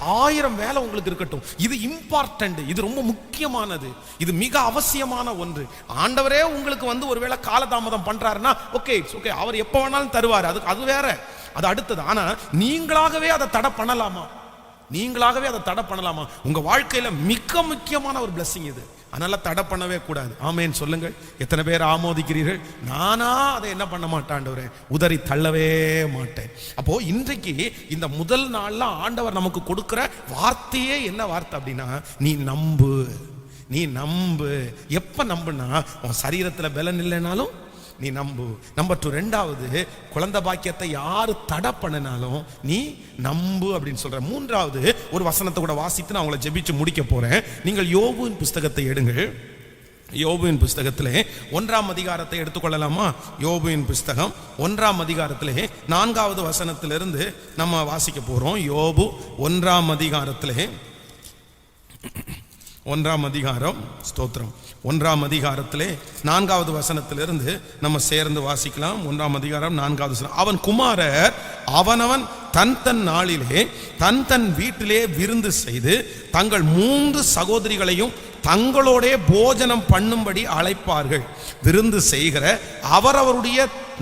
1000 வேலை உங்களுக்கு இருக்கட்டும், இது இம்பார்ட்டன்ட், இது ரொம்ப முக்கியமானது, இது மிக அவசியமான ஒன்று. ஆண்டவரே உங்களுக்கு ஒருவேளை காலதாமதம் பண்றாருன்னா ஓகே, அவர் எப்ப வேணாலும் தருவாரு, அது வேற, அது அடுத்தது. ஆனா நீங்களாகவே அதை தடை பண்ணலாமா? உங்க வாழ்க்கையில மிக முக்கியமான ஒரு blessing இது. அதனால தடை பண்ணவே கூடாது. ஆமேன் சொல்லுங்கள். எத்தனை பேர் ஆமோதிக்கிறீர்கள்? நானா அதை என்ன பண்ண மாட்டாண்டவரே, உதறி தள்ளவே மாட்டேன். அப்போ இன்றைக்கு இந்த முதல் நாள்ல ஆண்டவர் நமக்கு கொடுக்கிற வார்த்தையே என்ன வார்த்தை அப்படின்னா, நீ நம்பு. எப்ப நம்புனா, உன் சரீரத்துல பலன் இல்லைனாலும் நீ நம்பு. நம்பர் 2, ரெண்டாவது, குழந்தை பாக்கியத்தை யாரு தடை பண்ணினாலும் நீ நம்பு அப்படின்னு சொல்ற. மூன்றாவது ஒரு வசனத்தை கூட வாசித்து நான் உங்களை ஜெபிச்சு முடிக்க போறேன். நீங்கள் யோபுவின் புஸ்தகத்தை எடுங்கள். யோபுவின் புஸ்தகத்திலே 1ஆம் அதிகாரத்தை எடுத்துக்கொள்ளலாமா? யோபுவின் புஸ்தகம் 1ஆம் அதிகாரத்திலே 4வது வசனத்திலிருந்து நம்ம வாசிக்க போறோம். யோபு 1ஆம் அதிகாரத்திலே 1ஆம் அதிகாரம், ஸ்தோத்திரம், 1ஆம் அதிகாரத்திலே 4வது வசனத்திலிருந்து நம்ம சேர்ந்து வாசிக்கலாம். 1ஆம் அதிகாரம் 4வது வசனம். அவன் குமாரர் அவனவன் தன் நாளிலே தன் வீட்டிலே விருந்து செய்து தங்கள் 3 சகோதரிகளையும் தங்களோடே போஜனம் பண்ணும்படி அழைப்பார்கள். விருந்து செய்கிற அவரவருடைய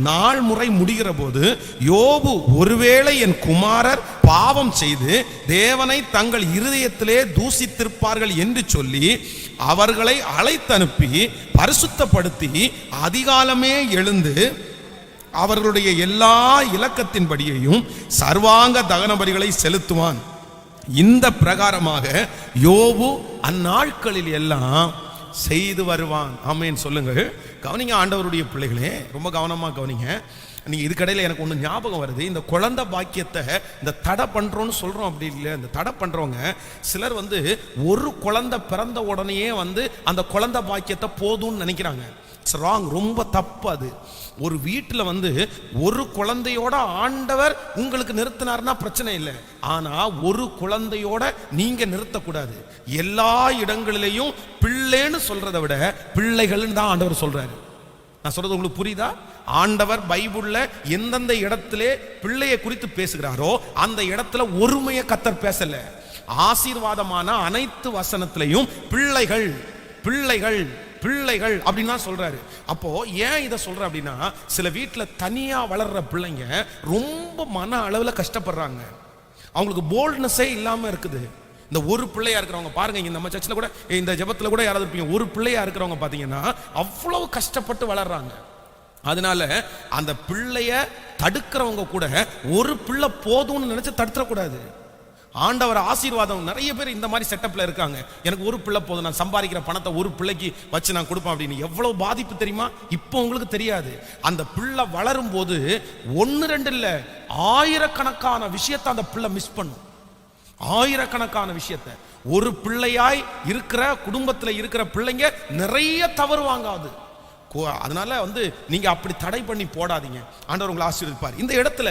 நாள் முறை முடிகிற போது யோபு, ஒருவேளை என் குமாரர் பாவம் செய்து தேவனை தங்கள் இருதயத்திலே தூசித்திருப்பார்கள் என்று சொல்லி அவர்களை அழைத்தனுப்பி பரிசுத்தப்படுத்தி அதிகாலமே எழுந்து அவர்களுடைய எல்லா இலக்கத்தின்படியையும் சர்வாங்க தகன பலிகளை செலுத்துவான். இந்த பிரகாரமாக யோபு அந்நாட்களில் எல்லாம் செய்து வருவான். ஆமென் சொல்லுங்கள். கவனிங்க ஆண்டவருடைய பிள்ளைகளே, ரொம்ப கவனமா கவனிங்க. நீங்க இதுக்கடையில் எனக்கு ஒன்று ஞாபகம் வருது. இந்த குழந்தை பாக்கியத்தை இந்த தடை பண்றோம்னு சொல்றோம், அப்படி இல்லை. இந்த தடை பண்றவங்க சிலர் ஒரு குழந்தை பிறந்த உடனேயே அந்த குழந்தை பாக்கியத்தை போதும்னு நினைக்கிறாங்க. இட்ஸ் ராங், ரொம்ப தப்பு. அது ஒரு வீட்டில் ஒரு குழந்தையோட ஆண்டவர் உங்களுக்கு நிறுத்தினார்னா பிரச்சனை இல்லை. ஆனா ஒரு குழந்தையோட நீங்க நிறுத்தக்கூடாது. எல்லா இடங்களிலையும் பிள்ளைன்னு சொல்றதை விட பிள்ளைகள்னு தான் ஆண்டவர் சொல்றாரு. நான் சொல்றது உங்களுக்கு புரியுதா? ஆண்டவர் பைபிள்ல எந்தெந்த இடத்திலே பிள்ளையை குறித்து பேசுகிறாரோ அந்த இடத்துல ஒருமையை கர்த்தர் பேசல. ஆசீர்வாதமான அனைத்து வசனத்திலையும் பிள்ளைகள் பிள்ளைகள் பிள்ளைகள் அப்படின்னு தான் சொல்றாரு. அப்போ ஏன் இதை சொல்ற அப்படின்னா, சில வீட்டில் தனியா வளர்ற பிள்ளைங்க ரொம்ப மன அளவில் கஷ்டப்படுறாங்க. அவங்களுக்கு போல்ட்னஸே இல்லாம இருக்குது. இந்த ஒரு பிள்ளையா இருக்கிறவங்க பாருங்க, இங்க நம்ம சர்ச்சில் கூட இந்த ஜெபத்தில் கூட யாராவது இருப்பீங்க, ஒரு பிள்ளையா இருக்கிறவங்க பார்த்தீங்கன்னா அவ்வளவு கஷ்டப்பட்டு வளர்றாங்க. அதனால அந்த பிள்ளைய தடுக்கிறவங்க கூட ஒரு பிள்ளை போதும்னு நினைச்சு தடுத்துடக்கூடாது. ஆண்டவர் ஆசீர்வாதம், நிறைய பேர் இந்த மாதிரி செட்டப்ல இருக்காங்க. எனக்கு ஒரு பிள்ளை போதும், நான் சம்பாதிக்கிற பணத்தை ஒரு பிள்ளைக்கு வச்சு நான் கொடுப்பேன் அப்படின்னு. எவ்வளவு பாதிப்பு தெரியுமா? இப்போ உங்களுக்கு தெரியாது. அந்த பிள்ளை வளரும் போது 1-2 இல்ல, ஆயிரக்கணக்கான விஷயத்தை அந்த பிள்ளை மிஸ் பண்ணும். ஆயிரக்கணக்கான விஷயத்தை. ஒரு பிள்ளையாய் இருக்கிற குடும்பத்துல இருக்கிற பிள்ளைங்க நிறைய தவறுவாங்க. அது அதனால நீங்க அப்படி தடை பண்ணி போடாதீங்க. ஆண்டவர் உங்களை ஆசீர்வதிப்பார். இந்த இடத்துல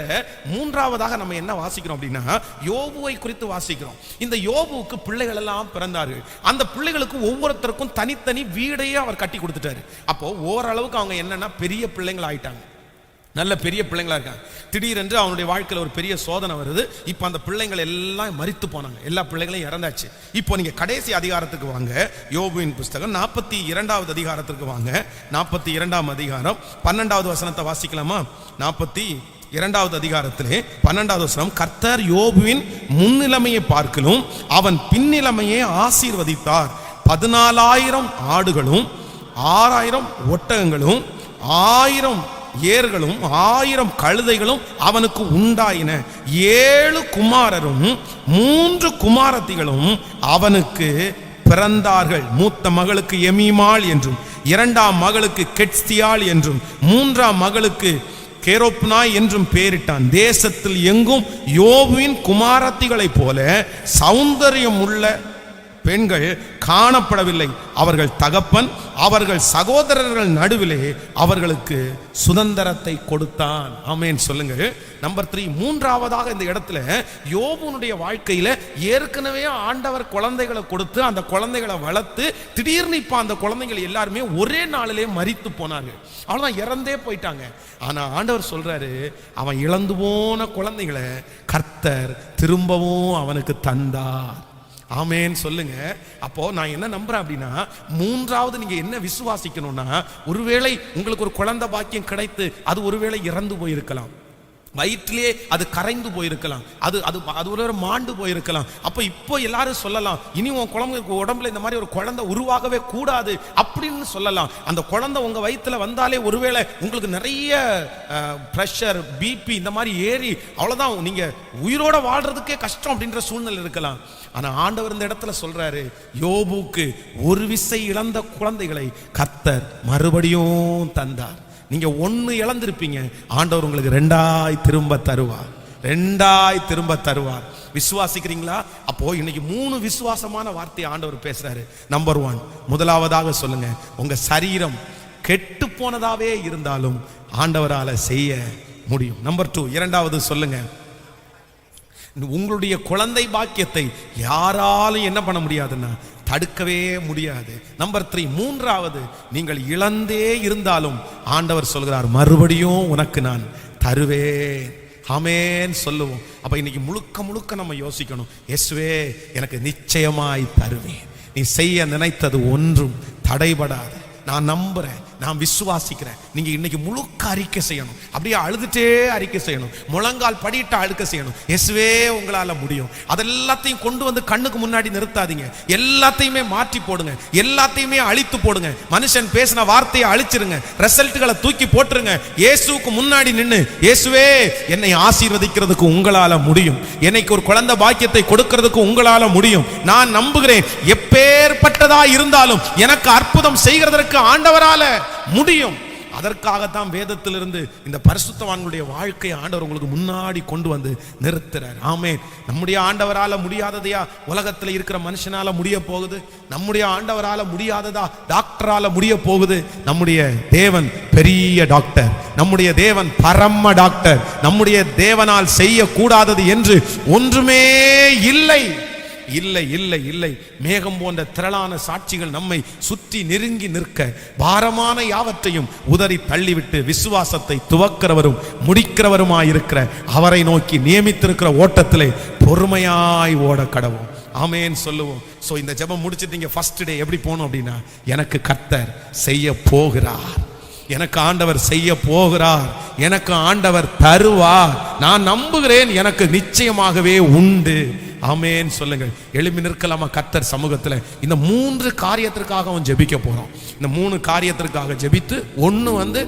மூன்றாவதாக நம்ம என்ன வாசிக்கிறோம் அப்படின்னா, யோபுவை குறித்து வாசிக்கிறோம். இந்த யோபுவுக்கு பிள்ளைகள் எல்லாம் பிறந்தார்கள். அந்த பிள்ளைகளுக்கு ஒவ்வொருத்தருக்கும் தனித்தனி வீடையே அவர் கட்டி கொடுத்துட்டாரு. அப்போ ஓரளவுக்கு அவங்க என்னன்னா பெரிய பிள்ளைங்கள் ஆயிட்டாங்க, நல்ல பெரிய பிள்ளைங்களா இருக்காங்க. திடீரென்று அவனுடைய வாழ்க்கையில் ஒரு பெரிய சோதனை வருது. இப்போ அந்த பிள்ளைங்கள் எல்லாம் மரித்து போனாங்க, எல்லா பிள்ளைகளையும் இறந்தாச்சு. இப்போ நீங்க கடைசி அதிகாரத்துக்கு வாங்க, யோபுவின் புஸ்தகம் 42வது அதிகாரத்திற்கு வாங்க. 42ஆம் அதிகாரம் 12வது வசனத்தை வாசிக்கலாமா? 42வது அதிகாரத்திலே 12வது வசனம், கர்த்தர் யோபுவின் முன்னிலைமையை பார்க்கலும் அவன் பின்னிலைமையை ஆசீர்வதித்தார். 14,000 ஆடுகளும் 6,000 ஒட்டகங்களும் 1000 ஏர்களும் 1000 கழுதைகளும் அவனுக்கு உண்டாயின. 7 குமாரரும் 3 குமாரத்திகளும் அவனுக்கு பிறந்தார்கள். மூத்த மகளுக்கு எமீமாள் என்றும், 2ஆம் மகளுக்கு கெட்ஸ்தியாள் என்றும், 3ஆம் மகளுக்கு கேரோப்னாய் என்றும் பெயரிட்டான். தேசத்தில் எங்கும் யோபுவின் குமாரத்திகளைப் போல சௌந்தரியம் உள்ள பெண்கள் காணப்படவில்லை. அவர்கள் தகப்பன் அவர்கள் சகோதரர்கள் நடுவிலே அவர்களுக்கு சுதந்திரத்தை கொடுத்தான். ஆமென் சொல்லுங்க. நம்பர் 3, மூன்றாவதாக இந்த இடத்துல யோபுனுடைய வாழ்க்கையில ஏற்கனவே ஆண்டவர் குழந்தைகளை கொடுத்து அந்த குழந்தைகளை வளர்த்து திடீர்னு இப்ப அந்த குழந்தைகள் எல்லாருமே ஒரே நாளிலே மரித்து போனார்கள். அவ்வளவுதான், இறந்தே போயிட்டாங்க. ஆனா ஆண்டவர் சொல்றாரு, அவன் இழந்து போன குழந்தைகளை கர்த்தர் திரும்பவும் அவனுக்கு தந்தார். ஆமென் சொல்லுங்க. அப்போ நான் என்ன நம்புறேன் அப்படின்னா, மூன்றாவது நீங்க என்ன விசுவாசிக்கணும்னா, ஒருவேளை உங்களுக்கு ஒரு குழந்தை பாக்கியம் கிடைத்து அது ஒருவேளை இறந்து போயிருக்கலாம், வயிற்றிலே அது கரைந்து போயிருக்கலாம், அது அது அது ஒரு மாண்டு போயிருக்கலாம். அப்போ இப்போ எல்லாரும் சொல்லலாம், இனி உன் குழந்தைக்கு உடம்புல இந்த மாதிரி ஒரு குழந்தை உருவாகவே கூடாது அப்படின்னு சொல்லலாம். அந்த குழந்தை உங்க வயிற்றுல வந்தாலே ஒருவேளை உங்களுக்கு நிறைய பிரஷர், பிபி இந்த மாதிரி ஏறி அவ்வளவுதான், நீங்க உயிரோட வாழ்றதுக்கே கஷ்டம் அப்படின்ற சூழ்நிலை இருக்கலாம். ஆனா ஆண்டவர் இந்த இடத்துல சொல்றாரு, யோபுக்கு ஒரு விசை இழந்த குழந்தைகளை கர்த்தர் மறுபடியும் தந்தார். நீங்க 1 இழந்திருப்பீங்க, ஆண்டவர் உங்களுக்கு 2 திரும்ப தருவார், 2 திரும்ப தருவார். விசுவாசிக்கிறீங்களா? அப்போ இன்னைக்கு 3 விசுவாசமான வார்த்தையை ஆண்டவர் பேசுறாரு. நம்பர் 1, முதலாவதாக சொல்லுங்க, உங்க சரீரம் கெட்டு போனதாவே இருந்தாலும் ஆண்டவரால செய்ய முடியும். நம்பர் 2, இரண்டாவது சொல்லுங்க, உங்களுடைய குழந்தை பாக்கியத்தை யாராலும் என்ன பண்ண முடியாதுன்னா தடுக்கவே முடியாது. நம்பர் 3, மூன்றாவது, நீங்கள் இழந்தே இருந்தாலும் ஆண்டவர் சொல்கிறார், மறுபடியும் உனக்கு நான் தருவேன். ஆமென் சொல்லுவோம். அப்ப இன்னைக்கு முழுக்க முழுக்க நம்ம யோசிக்கணும், இயேசுவே எனக்கு நிச்சயமாய் தருவேன், நீ செய்ய நினைத்தது ஒன்றும் தடைபடாது. நான் நம்புறேன், நான் விசுவாசிக்கிறேன். நீங்க இன்னைக்கு முழுக்க அறிக்கை செய்யணும். அப்படியே அழுதுட்டே அறிக்கை செய்யணும். முழங்கால் படியிட்டு அழுக்க செய்யணும். இயேசுவே உங்களால முடியும். அதெல்லாத்தையும் கொண்டு வந்து கண்ணுக்கு முன்னாடி நிறுத்தாதீங்க. எல்லாத்தையுமே மாற்றி போடுங்க. எல்லாத்தையுமே அழித்து போடுங்க. மனுஷன் பேசின வார்த்தையை அழிச்சிருங்க. ரிசல்ட்டுகளை தூக்கி போட்டுருங்க. இயேசுவுக்கு முன்னாடி நின்று, இயேசுவே என்னை ஆசீர்வதிக்கிறதுக்கு உங்களால முடியும். என்னைக்கு ஒரு குழந்தை பாக்கியத்தை கொடுக்கிறதுக்கு உங்களால முடியும். நான் நம்புகிறேன். எப்பேற்பட்டதா இருந்தாலும் எனக்கு அற்புதம் செய்கிறதற்கு ஆண்டவரால முடியும். அதற்காகத்தான் வேதத்திலிருந்து இந்த பரிசுத்தவான்களுடைய வாழ்க்கையை ஆண்டவர் உங்களுக்கு முன்னாடி கொண்டு வந்து நிறுத்துறார். ஆமென். நம்முடைய ஆண்டவரால முடியாததையா உலகத்தில் இருக்கிற மனுஷனால முடிய போகுது? நம்முடைய ஆண்டவரால முடியாததா டாக்டரால முடிய போகுது? நம்முடைய தேவன் பெரிய டாக்டர். நம்முடைய தேவன் பரம டாக்டர். நம்முடைய தேவனால் செய்யக்கூடாதது என்று ஒன்றுமே இல்லை. இல்லை இல்லை இல்லை. மேகம் போன்ற திரளான சாட்சிகள் நம்மை சுற்றி நெருங்கி நிற்க, பாரமான யாவற்றையும் உதறி தள்ளிவிட்டு விசுவாசத்தை துவக்கிறவரும் முடிக்கிறவருமாயிருக்கிற அவரை நோக்கி நியமித்திருக்கிற ஓட்டத்திலே பொறுமையாய் ஓட கடவோம். ஆமென் சொல்லுவோம். சோ இந்த ஜெபம் முடிச்சிட்டீங்க. ஃபர்ஸ்ட் டே எப்படி போகணும் அப்படின்னா, எனக்கு கர்த்தர் செய்ய போகிறார், எனக்கு ஆண்டவர் செய்ய போகிறார், எனக்கு ஆண்டவர் தருவார், நான் நம்புகிறேன், எனக்கு நிச்சயமாகவே உண்டு. ஆமென் சொல்லுங்க. எழுப்பி நிற்கலாமா கர்த்தர் சமூகத்தில்? இந்த 3 காரியத்திற்காக அவன் ஜெபிக்க போறோம். இந்த 3 காரியத்திற்காக ஜெபித்து, ஒன்று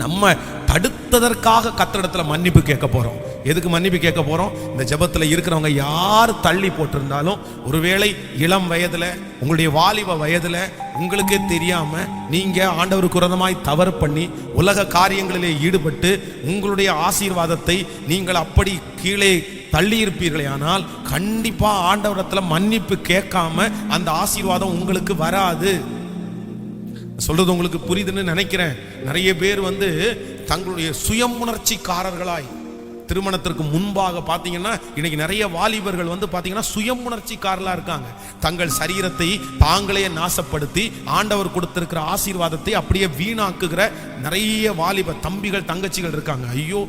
நம்ம தடுத்ததற்காக கர்த்தரிடத்துல மன்னிப்பு கேட்க போறோம். எதுக்கு மன்னிப்பு கேட்க போறோம்? இந்த ஜெபத்தில் இருக்கிறவங்க யார் தள்ளி போட்டிருந்தாலும், ஒருவேளை இளம் வயதுல, உங்களுடைய வாலிப வயதுல உங்களுக்கே தெரியாம நீங்க ஆண்டவருக்கு விரோதமாய் தவறு பண்ணி உலக காரியங்களிலே ஈடுபட்டு உங்களுடைய ஆசீர்வாதத்தை நீங்கள் அப்படி கீழே தள்ளி இருப்பீர்களே, ஆனால் கண்டிப்பா ஆண்டவரிடத்துல மன்னிப்பு கேட்காம அந்த ஆசீர்வாதம் உங்களுக்கு வராது. சொல்றது உங்களுக்கு புரியுதுன்னு நினைக்கிறேன். நிறைய பேர் தங்களுடைய சுயமுணர்ச்சிக்காரர்களாய், திருமணத்திற்கு முன்பாக பார்த்தீங்கன்னா இன்னைக்கு நிறைய வாலிபர்கள் பார்த்தீங்கன்னா சுயமுணர்ச்சிக்காரர்களா இருக்காங்க. தங்கள் சரீரத்தை தாங்களே நாசப்படுத்தி ஆண்டவர் கொடுத்திருக்கிற ஆசீர்வாதத்தை அப்படியே வீணாக்குகிற நிறைய வாலிப தம்பிகள் தங்கச்சிகள் இருக்காங்க. ஐயோ,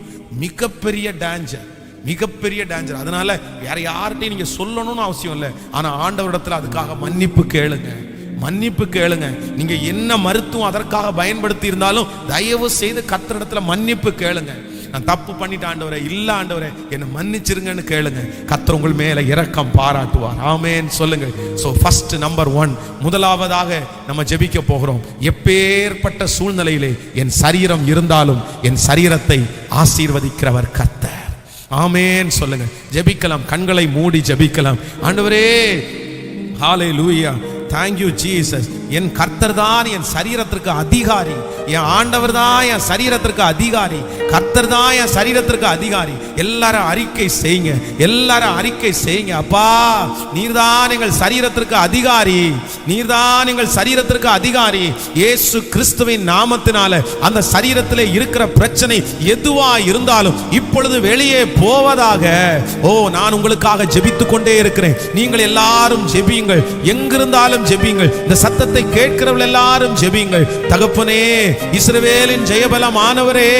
மிகப்பெரிய டேஞ்சர், மிகப்பெரிய டேஞ்சர். அதனால வேற யார்கிட்டையும் நீங்க சொல்லணும்னு அவசியம் இல்லை. ஆனா ஆண்டவரிடத்துல அதுக்காக மன்னிப்பு கேளுங்க, மன்னிப்பு கேளுங்க. நீங்க என்ன மருத்துவம் அதற்காக பயன்படுத்தி இருந்தாலும் தயவு செய்து கர்த்தரிடத்துல மன்னிப்பு கேளுங்க. நான் தப்பு பண்ணிட்டு ஆண்டவரே, இல்ல ஆண்டவரே என்னை மன்னிச்சிருங்கன்னு கேளுங்க. கர்த்தர் உங்கள் மேல இரக்கம் பாராட்டுவார். ஆமென் சொல்லுங்க. சோ ஃபர்ஸ்ட் நம்பர் 1, முதலாவதாக நம்ம ஜெபிக்க போகிறோம். எப்பேற்பட்ட சூழ்நிலையிலே என் சரீரம் இருந்தாலும் என் சரீரத்தை ஆசீர்வதிக்கிறவர் கர்த்தர். ஆமென் சொல்லுங்க. ஜெபிக்கலாம், கண்களை மூடி ஜெபிக்கலாம். ஆண்டவரே, ஹalleluya, thank you Jesus. என் கர்த்தர் தான் என் சரீரத்திற்கு அதிகாரி. என் ஆண்டவர் தான் என் சரீரத்திற்கு அதிகாரி. கர்த்தர் தான் என் சரீரத்திற்கு அதிகாரி. எல்லாரும் அறிக்கை செய்யுங்க, எல்லாரும் அறிக்கை செய்யுங்க. அப்பா, நீர்தான் எங்கள் சரீரத்திற்கு அதிகாரி, நீர்தான் எங்கள் சரீரத்திற்கு அதிகாரி. இயேசு கிறிஸ்துவின் நாமத்தினால அந்த சரீரத்திலே இருக்கிற பிரச்சனை எதுவா இருந்தாலும் இப்பொழுது வெளியே போவதாக. ஓ, நான் உங்களுக்காக ஜெபித்துக் கொண்டே இருக்கிறேன். நீங்கள் எல்லாரும் ஜெபியுங்கள், எங்கிருந்தாலும் ஜெபியுங்கள். இந்த சத்தத்தை கேட்கிறவர்கள் எல்லாரும் ஜெபியுங்கள். தகப்பனே, இஸ்ரவேலின் ஜெயபலமானவரே,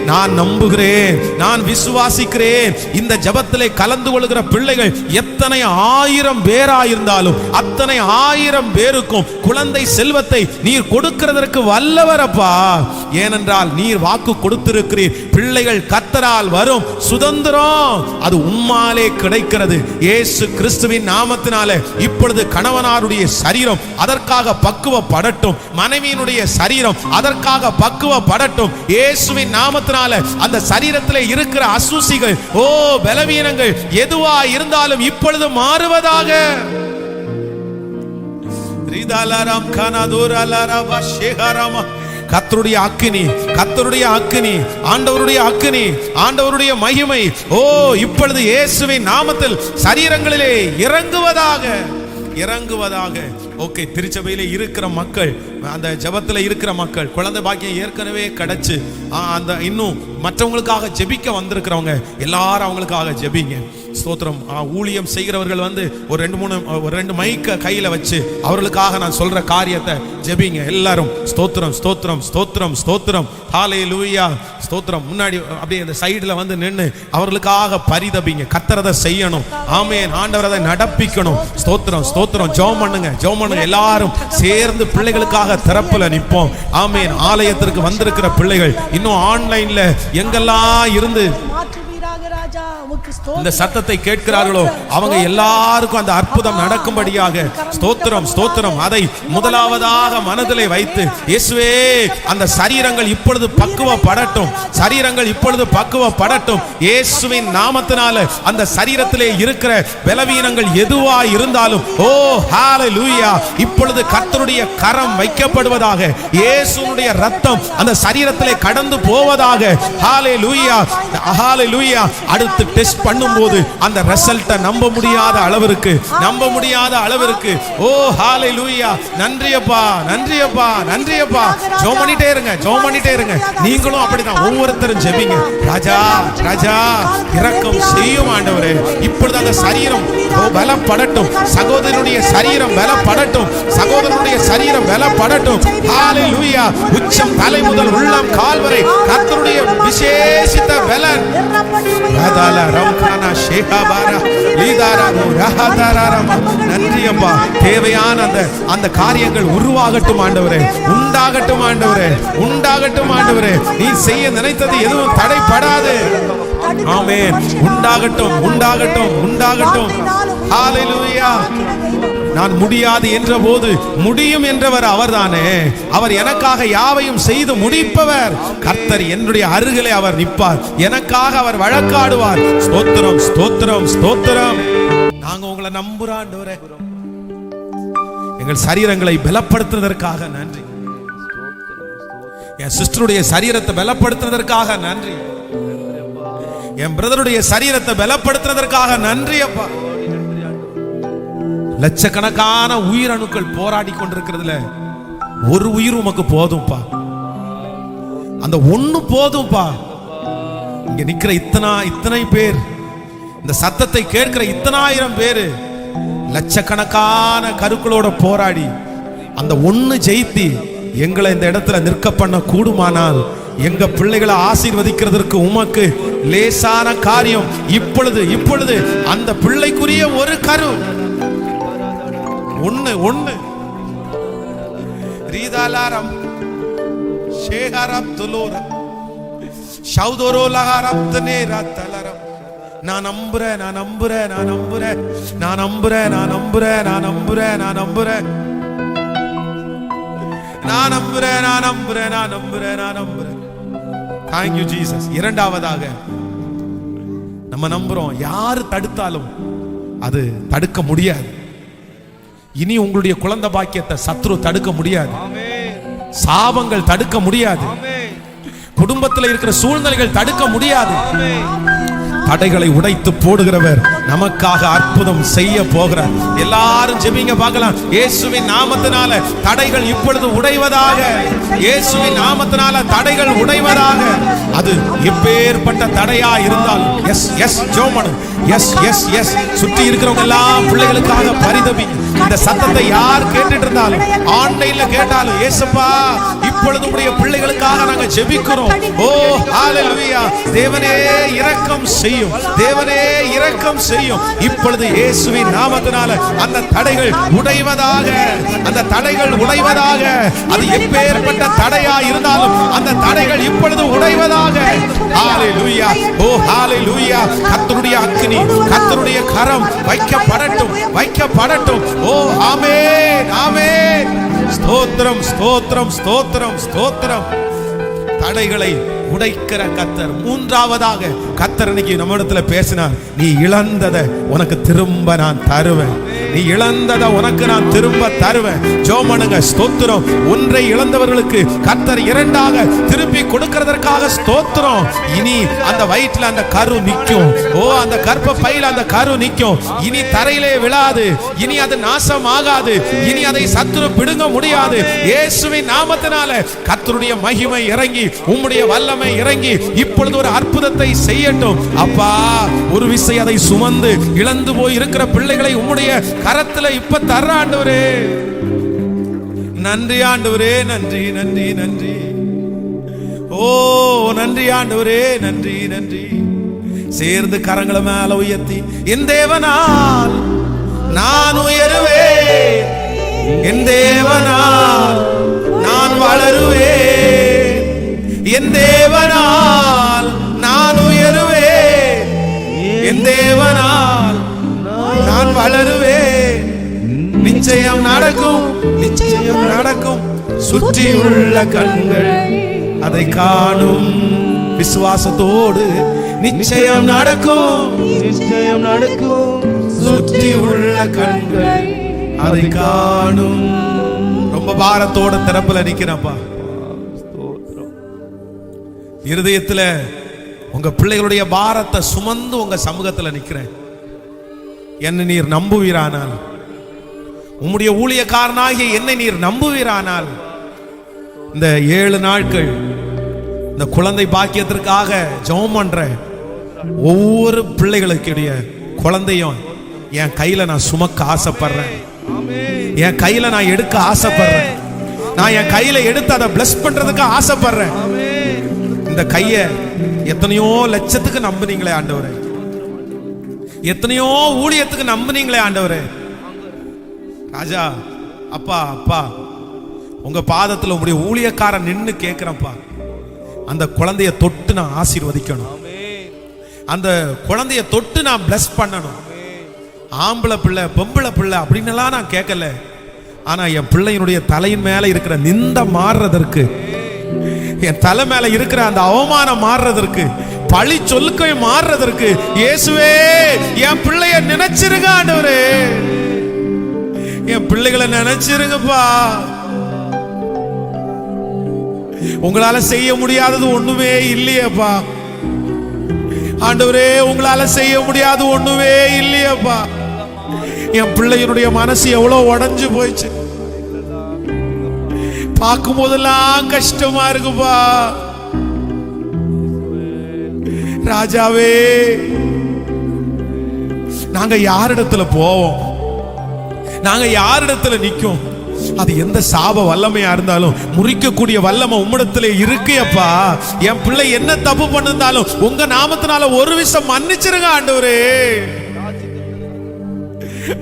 நான் நம்புகிறேன், நான் விசுவாசிக்கிறேன். இந்த ஜெபத்திலே கலந்து கொள்கிற பிள்ளைகள் எத்தனை 1000 பேராயிருந்தாலும் அத்தனை 1000 பேருக்கும் குழந்தை செல்வத்தை நீர் கொடுக்கிறதற்கு வல்லவரப்பா. ஏனென்றால் நீர் வாக்கு கொடுத்திருக்கிறீர். பிள்ளைகள் கர்த்தரால் வரும் சுதந்திரம் அது உம்மாலே கிடைக்கிறது. இயேசு கிறிஸ்துவின் நாமத்தினாலே இப்பொழுது கணவனாருடைய சரீரம் அதற்காக பக்குவப்படட்டும், மனைவியினுடைய சரீரம் அதற்காக பக்குவப்படட்டும். இயேசுவின் நாமத்தினால அந்த சரீரத்திலே இருக்கிற அசுசிகள், ஓ பலவீனங்கள் எதுவா இருந்தாலும் இப்பொழுது மாறுவதாக. கர்த்தருடைய அக்கினி, கர்த்தருடைய அக்கினி, ஆண்டவருடைய அக்கினி, ஆண்டவருடைய மகிமை ஓ இப்பொழுது இயேசுவின் நாமத்தில் சரீரங்களிலே இறங்குவதாக, இறங்குவதாக. ஓகே, திருச்சபையில இருக்கிற மக்கள், அந்த ஜெபத்துல இருக்கிற மக்கள், குழந்தை பாக்கியம் ஏற்கனவே கிடைச்சு அந்த இன்னும் மற்றவங்களுக்காக ஜெபிக்க வந்திருக்கிறவங்க எல்லாரும் அவங்களுக்காக ஜெபிங்க. ஸ்தோத்திரம். ஊழியம் செய்கிறவர்கள் வந்து ஒரு 2 மைக்க கையில வச்சு அவர்களுக்காக நான் சொல்ற காரியத்தை ஜெபிங்க எல்லாரும். ஸ்தோத்திரம் ஸ்தோத்திரம் ஸ்தோத்திரம் ஸ்தோத்திரம், ஹல்லேலூயா ஸ்தோத்திரம். முன்னாடி அப்படியே அந்த சைடுல வந்து நின்னு அவர்களுக்காக பரிதபிங்க. கர்த்தரதை செய்யணும். ஆமென். ஆண்டவரதை நடப்பிக்கணும். ஸ்தோத்திரம் ஸ்தோத்திரம். ஜெபம் பண்ணுங்க, ஜெபம் பண்ணுங்க. எல்லாரும் சேர்ந்து பிள்ளைகளுக்காக திறப்புல நிப்போம். ஆமென். ஆலயத்திற்கு வந்திருக்கிற பிள்ளைகள் இன்னும் ஆன்லைன்ல எங்கெல்லாம் இருந்து இந்த சத்தத்தை கேட்கிறார்களோ அவங்க எல்லாருக்கும் அந்த அற்புதம் நடக்கும்படியாக ஸ்தோத்திரம் ஸ்தோத்திரம். அதை முதலாவதாக மனதிலே வைத்து, இயேசுவே அந்த சரீரங்கள் இப்பொழுது பக்குவப்படட்டும், சரீரங்கள் இப்பொழுது பக்குவப்படட்டும். இயேசுவின் நாமத்தினால அந்த சரீரத்திலே இருக்கிற பலவீனங்கள் எதுவா இருந்தாலும், ஓ ஹல்லேலூயா, இப்பொழுது கர்த்தருடைய கரம் வைக்கப்படுவதாக. இயேசுவுடைய இரத்தம் அந்த சரீரத்திலே கடந்து போவதாக. ஹல்லேலூயா ஹல்லேலூயா. அடுத்து டெஸ்ட் பண்ணும்போது அந்த ரிசல்ட்டை நம்ப முடியாத அளவிற்கு ஓ ஹல்லேலூயா. நன்றியப்பா நன்றியப்பா நன்றியப்பா. ஜெபம் பண்ணிட்டே இருங்க. நீங்களும் அப்படிதான் ஒவ்வொருத்தரும் ஜெபிங்க. ராஜா ராஜா இரக்கம் செய்யும் ஆண்டவரே. இப்பொழுது அந்த சரீரம் பலப்படட்டும், சகோதரனுடைய சரீரம் பலப்படட்டும், சகோதரனுடைய சரீரம் பலப்படட்டும். ஹல்லேலூயா. உச்சம் தலை முதல் உள்ளம் கால் வரை கர்த்தருடைய விசேஷித்த பலன். நன்றியப்பா. தேவையான அந்த காரியங்கள் உருவாகட்டும் ஆண்டவரே, உண்டாகட்டும் ஆண்டவரே, உண்டாகட்டும் ஆண்டவரே. நீ செய்ய நினைத்தது எதுவும் தடைபடாது. ஆமென். உண்டாகட்டும் உண்டாகட்டும் உண்டாகட்டும். ஹல்லேலூயா. நான் முடியாது என்ற போது முடியும் என்றவர் அவர்தானே. அவர் எனக்காக யாவையும் செய்து முடிப்பவர். கர்த்தர் என்னுடைய அருகிலே அவர் நிற்பார், எனக்காக அவர் வழக்காடுவார். ஸ்தோத்திரம் ஸ்தோத்திரம் ஸ்தோத்திரம். நாங்க உங்களை நம்புறோம் ஆண்டவரே. எங்கள் சரீரங்களை பலப்படுத்துவதற்காக நன்றி. என் சிஸ்டருடைய சரீரத்தை பலப்படுத்துவதற்காக நன்றி. என் பிரதருடைய சரீரத்தை பலப்படுத்துவதற்காக நன்றி அப்பா. லட்சக்கணக்கான உயிரணுக்கள் போராடி கொண்டிருக்கிறதுல ஒரு உயிர் உமக்கு போதும்பா. அந்த ஒண்ணு போதும்பா. இங்க நிக்கிற இத்தனை பேர், இந்த சத்தத்தை கேட்கிற இத்தனாயிரம் பேரு லட்சக்கணக்கான கருக்களோட போராடி அந்த ஒண்ணு ஜெயித்து எங்களை இந்த இடத்துல நிற்க பண்ண கூடுமானால் எங்க பிள்ளைகளை ஆசீர்வதிக்கிறதற்கு உமக்கு லேசான காரியம். இப்பொழுது அந்த பிள்ளைக்குரிய ஒரு கரு ஒண்ணு ரீதாலாரம் ஷேஹாரம் துலோரம் ஷௌதோரோலஹாரம் தனேராத்தலரம். நான் நம்புறேன் நான் நம்புறேன் நான் நம்புறேன் நான் நம்புறேன் நான் நம்புறேன் நான் நம்புறேன் நான் நம்புறேன் நான் நம்புறேன் நான் நம்புறேன் நான் நம்புறேன் நான் நம்புறேன். Thank you Jesus. இரண்டாவதாக நம்ம நம்புறோம், யாரு தடுத்தாலும் அது தடுக்க முடியாது. இனி உங்களுடைய குழந்தை பாக்கியத்தை சத்ரு தடுக்க முடியாது. சாபங்கள் தடுக்க முடியாது. குடும்பத்தில் இருக்கிற சூழ்நிலைகள் தடுக்க முடியாது. தடைகளை உடைத்து போடுகிறவர் நமக்காக அற்புதம் செய்ய போகிறார். எல்லாரும் ஜெபிங்க பார்க்கலாம். இயேசுவின் நாமத்தினால தடைகள் இப்பொழுது உடைவதாக. இயேசுவின் நாமத்தினால தடைகள் உடைவதாக. அது எப்பேற்பட்ட தடையா இருந்தாலும் எஸ் எஸ் ஜோமனு எஸ் எஸ் எஸ். சுற்றி இருக்கிறவங்க எல்லாம் பிள்ளைகளுக்காக பரிதபி. இந்த சத்தத்தை யார் கேட்டுட்டு இருந்தாலும், ஆன்லைன்ல கேட்டாலும், இயேசுப்பா இப்பொழுது உடைய பிள்ளைகளுக்காக நாங்க ஜெபிக்கிறோம். ஓ ஹல்லேலூயா. தேவனே இரக்கம் செய்யும், தேவனே இரக்கம் செய்யும். இப்பொழுது இயேசுவின் நாமத்தினால அந்த தடைகள் உடைவதாக, அந்த தடைகள் உடைவதாக. அது எப்பேற்பட்ட தடையா இருந்தாலும் அந்த தடைகள் இப்பொழுது உடைவதாக. ஹல்லேலூயா. ஓ ஹல்லேலூயா. கர்த்தருடைய அக்கினி, கர்த்தருடைய கரம் வைக்கப்படட்டும், வைக்கப்படட்டும். ஓ ஆமென் ஆமென். ஸ்தோத்திரம் ஸ்தோத்திரம் ஸ்தோத்திரம் ஸ்தோத்திரம். தடைகளை உடைக்கிற கர்த்தர். மூன்றாவதாக கர்த்தர் இன்னைக்கு நம்ம இடத்துல பேசினார். நீ இழந்ததை உனக்கு திரும்ப நான் தருவேன். நீ இழந்ததை உனக்கு நான் திரும்ப தருவேன். ஜோமனுங்க ஸ்தோத்திரம். ஒன்றை இழந்தவர்களுக்கு கர்த்தர் இரண்டாக திருப்பி கொடுக்கிறதற்காக ஸ்தோத்திரம். இனி அந்த வயிற்றுல அந்த கரு நிற்கும். ஓ, அந்த கர்ப்ப பையில அந்த கரு நிற்கும். இனி தரையிலே விழாது. இனி அது நாசம் ஆகாது. இனி அதை சத்துரு பிடுங்க முடியாது. இயேசுவின் நாமத்தினால கர்த்தருடைய மகிமை இறங்கி, உம்முடைய வல்லமை இறங்கி இப்பொழுது ஒரு அற்புதத்தை செய்யட்டும். அப்பா, ஒரு விசை அதை சுமந்து இழந்து போய் இருக்கிற பிள்ளைகளை உம்முடைய கரத்துல இப்ப தர்ற ஆண்டவரே. நன்றி ஆண்டவரே, நன்றி நன்றி நன்றி. ஓ நன்றி ஆண்டவரே, நன்றி நன்றி. சேர்ந்து கரங்களை மேல உயர்த்தி, என் தேவனால் நான் உயருவேன், என் தேவனால் நான் வளருவேன், என் தேவனால் நான் உயருவேன், என் தேவனால் நான் வளருவேன். நிச்சயம் நடக்கும், நிச்சயம் நடக்கும். சுற்றி உள்ள கண்கள் அதை காணும். விசுவாசத்தோடு நிச்சயம் நடக்கும், நிச்சயம் நடக்கும். சுற்றி உள்ள கண்கள் அதை காணும். ரொம்ப பாரத்தோட திறப்புல நிக்கிறப்பா. இருதயத்துல உங்க பிள்ளைகளுடைய பாரத்தை சுமந்து உங்க சமூகத்துல நிக்கிறேன். என்ன நீர் நம்புவீரானால், உம்முடைய ஊழியக்காரனாகிய என்னை நீர் நம்புவீரானால், இந்த 7 நாட்கள் இந்த குழந்தை பாக்கியத்திற்காக ஜெபம் பண்ற ஒவ்வொரு பிள்ளைகளுடைய குழந்தையும் என் கையில நான் சுமக்க ஆசைப்படுறேன். என் கையில நான் எடுக்க ஆசைப்படுறேன். நான் என் கையில எடுத்து அதை பிளஸ் பண்றதுக்கு ஆசைப்படுறேன். இந்த கைய எத்தனையோ லட்சத்துக்கு நம்புனீங்களே ஆண்டவரே, எத்தனையோ ஊழியத்துக்கு நம்புனீங்களே ஆண்டவரே. ராஜா, அப்பா அப்பா, உங்க பாதத்துல உங்களுடைய ஊழியக்காரன் நின்னு கேட்கிறப்பா, அந்த குழந்தைய தொட்டு நான் ஆசீர்வதிக்கணும். அந்த குழந்தைய தொட்டு நான் பிளஸ் பண்ணணும். ஆம்பளை பிள்ளை பொம்பளை பிள்ளை அப்படின்னு எல்லாம் நான் கேட்கல. ஆனா என் பிள்ளையினுடைய தலையின் மேல இருக்கிற நிந்த மாறுறதற்கு, என் தலை மேல இருக்கிற அந்த அவமானம் மாறுறதற்கு, பழி சொல்லுக்கை மாறுறதற்கு, இயேசுவே என் பிள்ளைய நினைச்சிருங்க ஆண்டவரே, என் பிள்ளைகளை நினைச்சிருங்கப்பா. உங்களால செய்ய முடியாதது ஒண்ணுமே இல்லையப்பா ஆண்டவரே, உங்களால செய்ய முடியாது ஒண்ணுமே இல்லையப்பா. என் பிள்ளையினுடைய மனசு எவ்வளவு உடைஞ்சு போயிடுச்சு. பார்க்கும் போதெல்லாம் கஷ்டமா இருக்குப்பா. ராஜாவே, நாங்க யாரிடத்துல போவோம், நாங்க யாரிடத்துல நிற்கும்? அது எந்த சாப வல்லமையா இருந்தாலும் முறிக்கக்கூடிய வல்லமை உம்மிடத்திலே இருக்கேப்பா. என் பிள்ளை என்ன தப்பு பண்ணிருந்தாலும் உங்க நாமத்தினால ஒரு விஷயம் மன்னிச்சிருங்க ஆண்டவரே,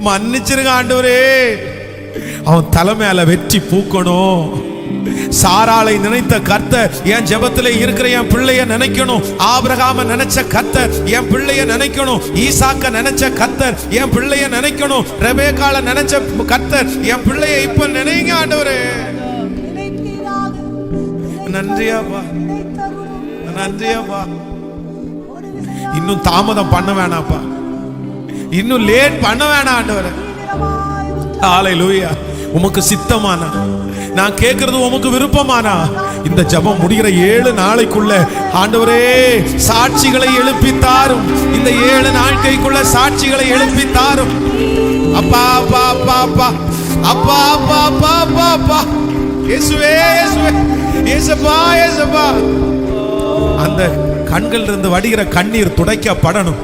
மன்னிச்சிருங்க ஆண்டவரே. அவன் தலை மேல வெற்றி பூக்கணும். சாராளை நினைத்த கர்த்தர் என் ஜெபத்திலே இருக்கிற என் பிள்ளைய நினைக்கணும். ஆபிரகாம நினைச்ச கர்த்தர் என் பிள்ளைய நினைக்கணும். ஈசாக்க நினைச்ச கர்த்தர் என் பிள்ளைய நினைக்கணும். ரெபேக்காள நினைச்ச கர்த்தர் என் பிள்ளைய இப்ப நினைங்க ஆண்டவரே. நன்றியாப்பா, நன்றியாப்பா. இன்னும் தாமதம் பண்ண வேணாப்பா, இன்னும் லேட் பண்ண வேணாம் ஆண்டவரே. ஹல்லேலூயா. உமக்கு சித்தமானா, நான் கேட்கிறது உமக்கு விருப்பமானா, இந்த ஜெபம் முடிகிற 7 நாளைக்குள்ள ஆண்டவரே சாட்சிகளை எழுப்பித்தாரும். இந்த 7 நாட்களுக்குள்ள சாட்சிகளை எழுப்பித்தாரும். அப்பா அப்பா அப்பா அப்பா அப்பா அப்பா அப்பா அப்பா அப்பா, இயேசுவே இயேசுவே, இயேசுப்பா இயேசுப்பா. அந்த கண்கள் இருந்து வடிகிற கண்ணீர் துடைக்கப்படணும்.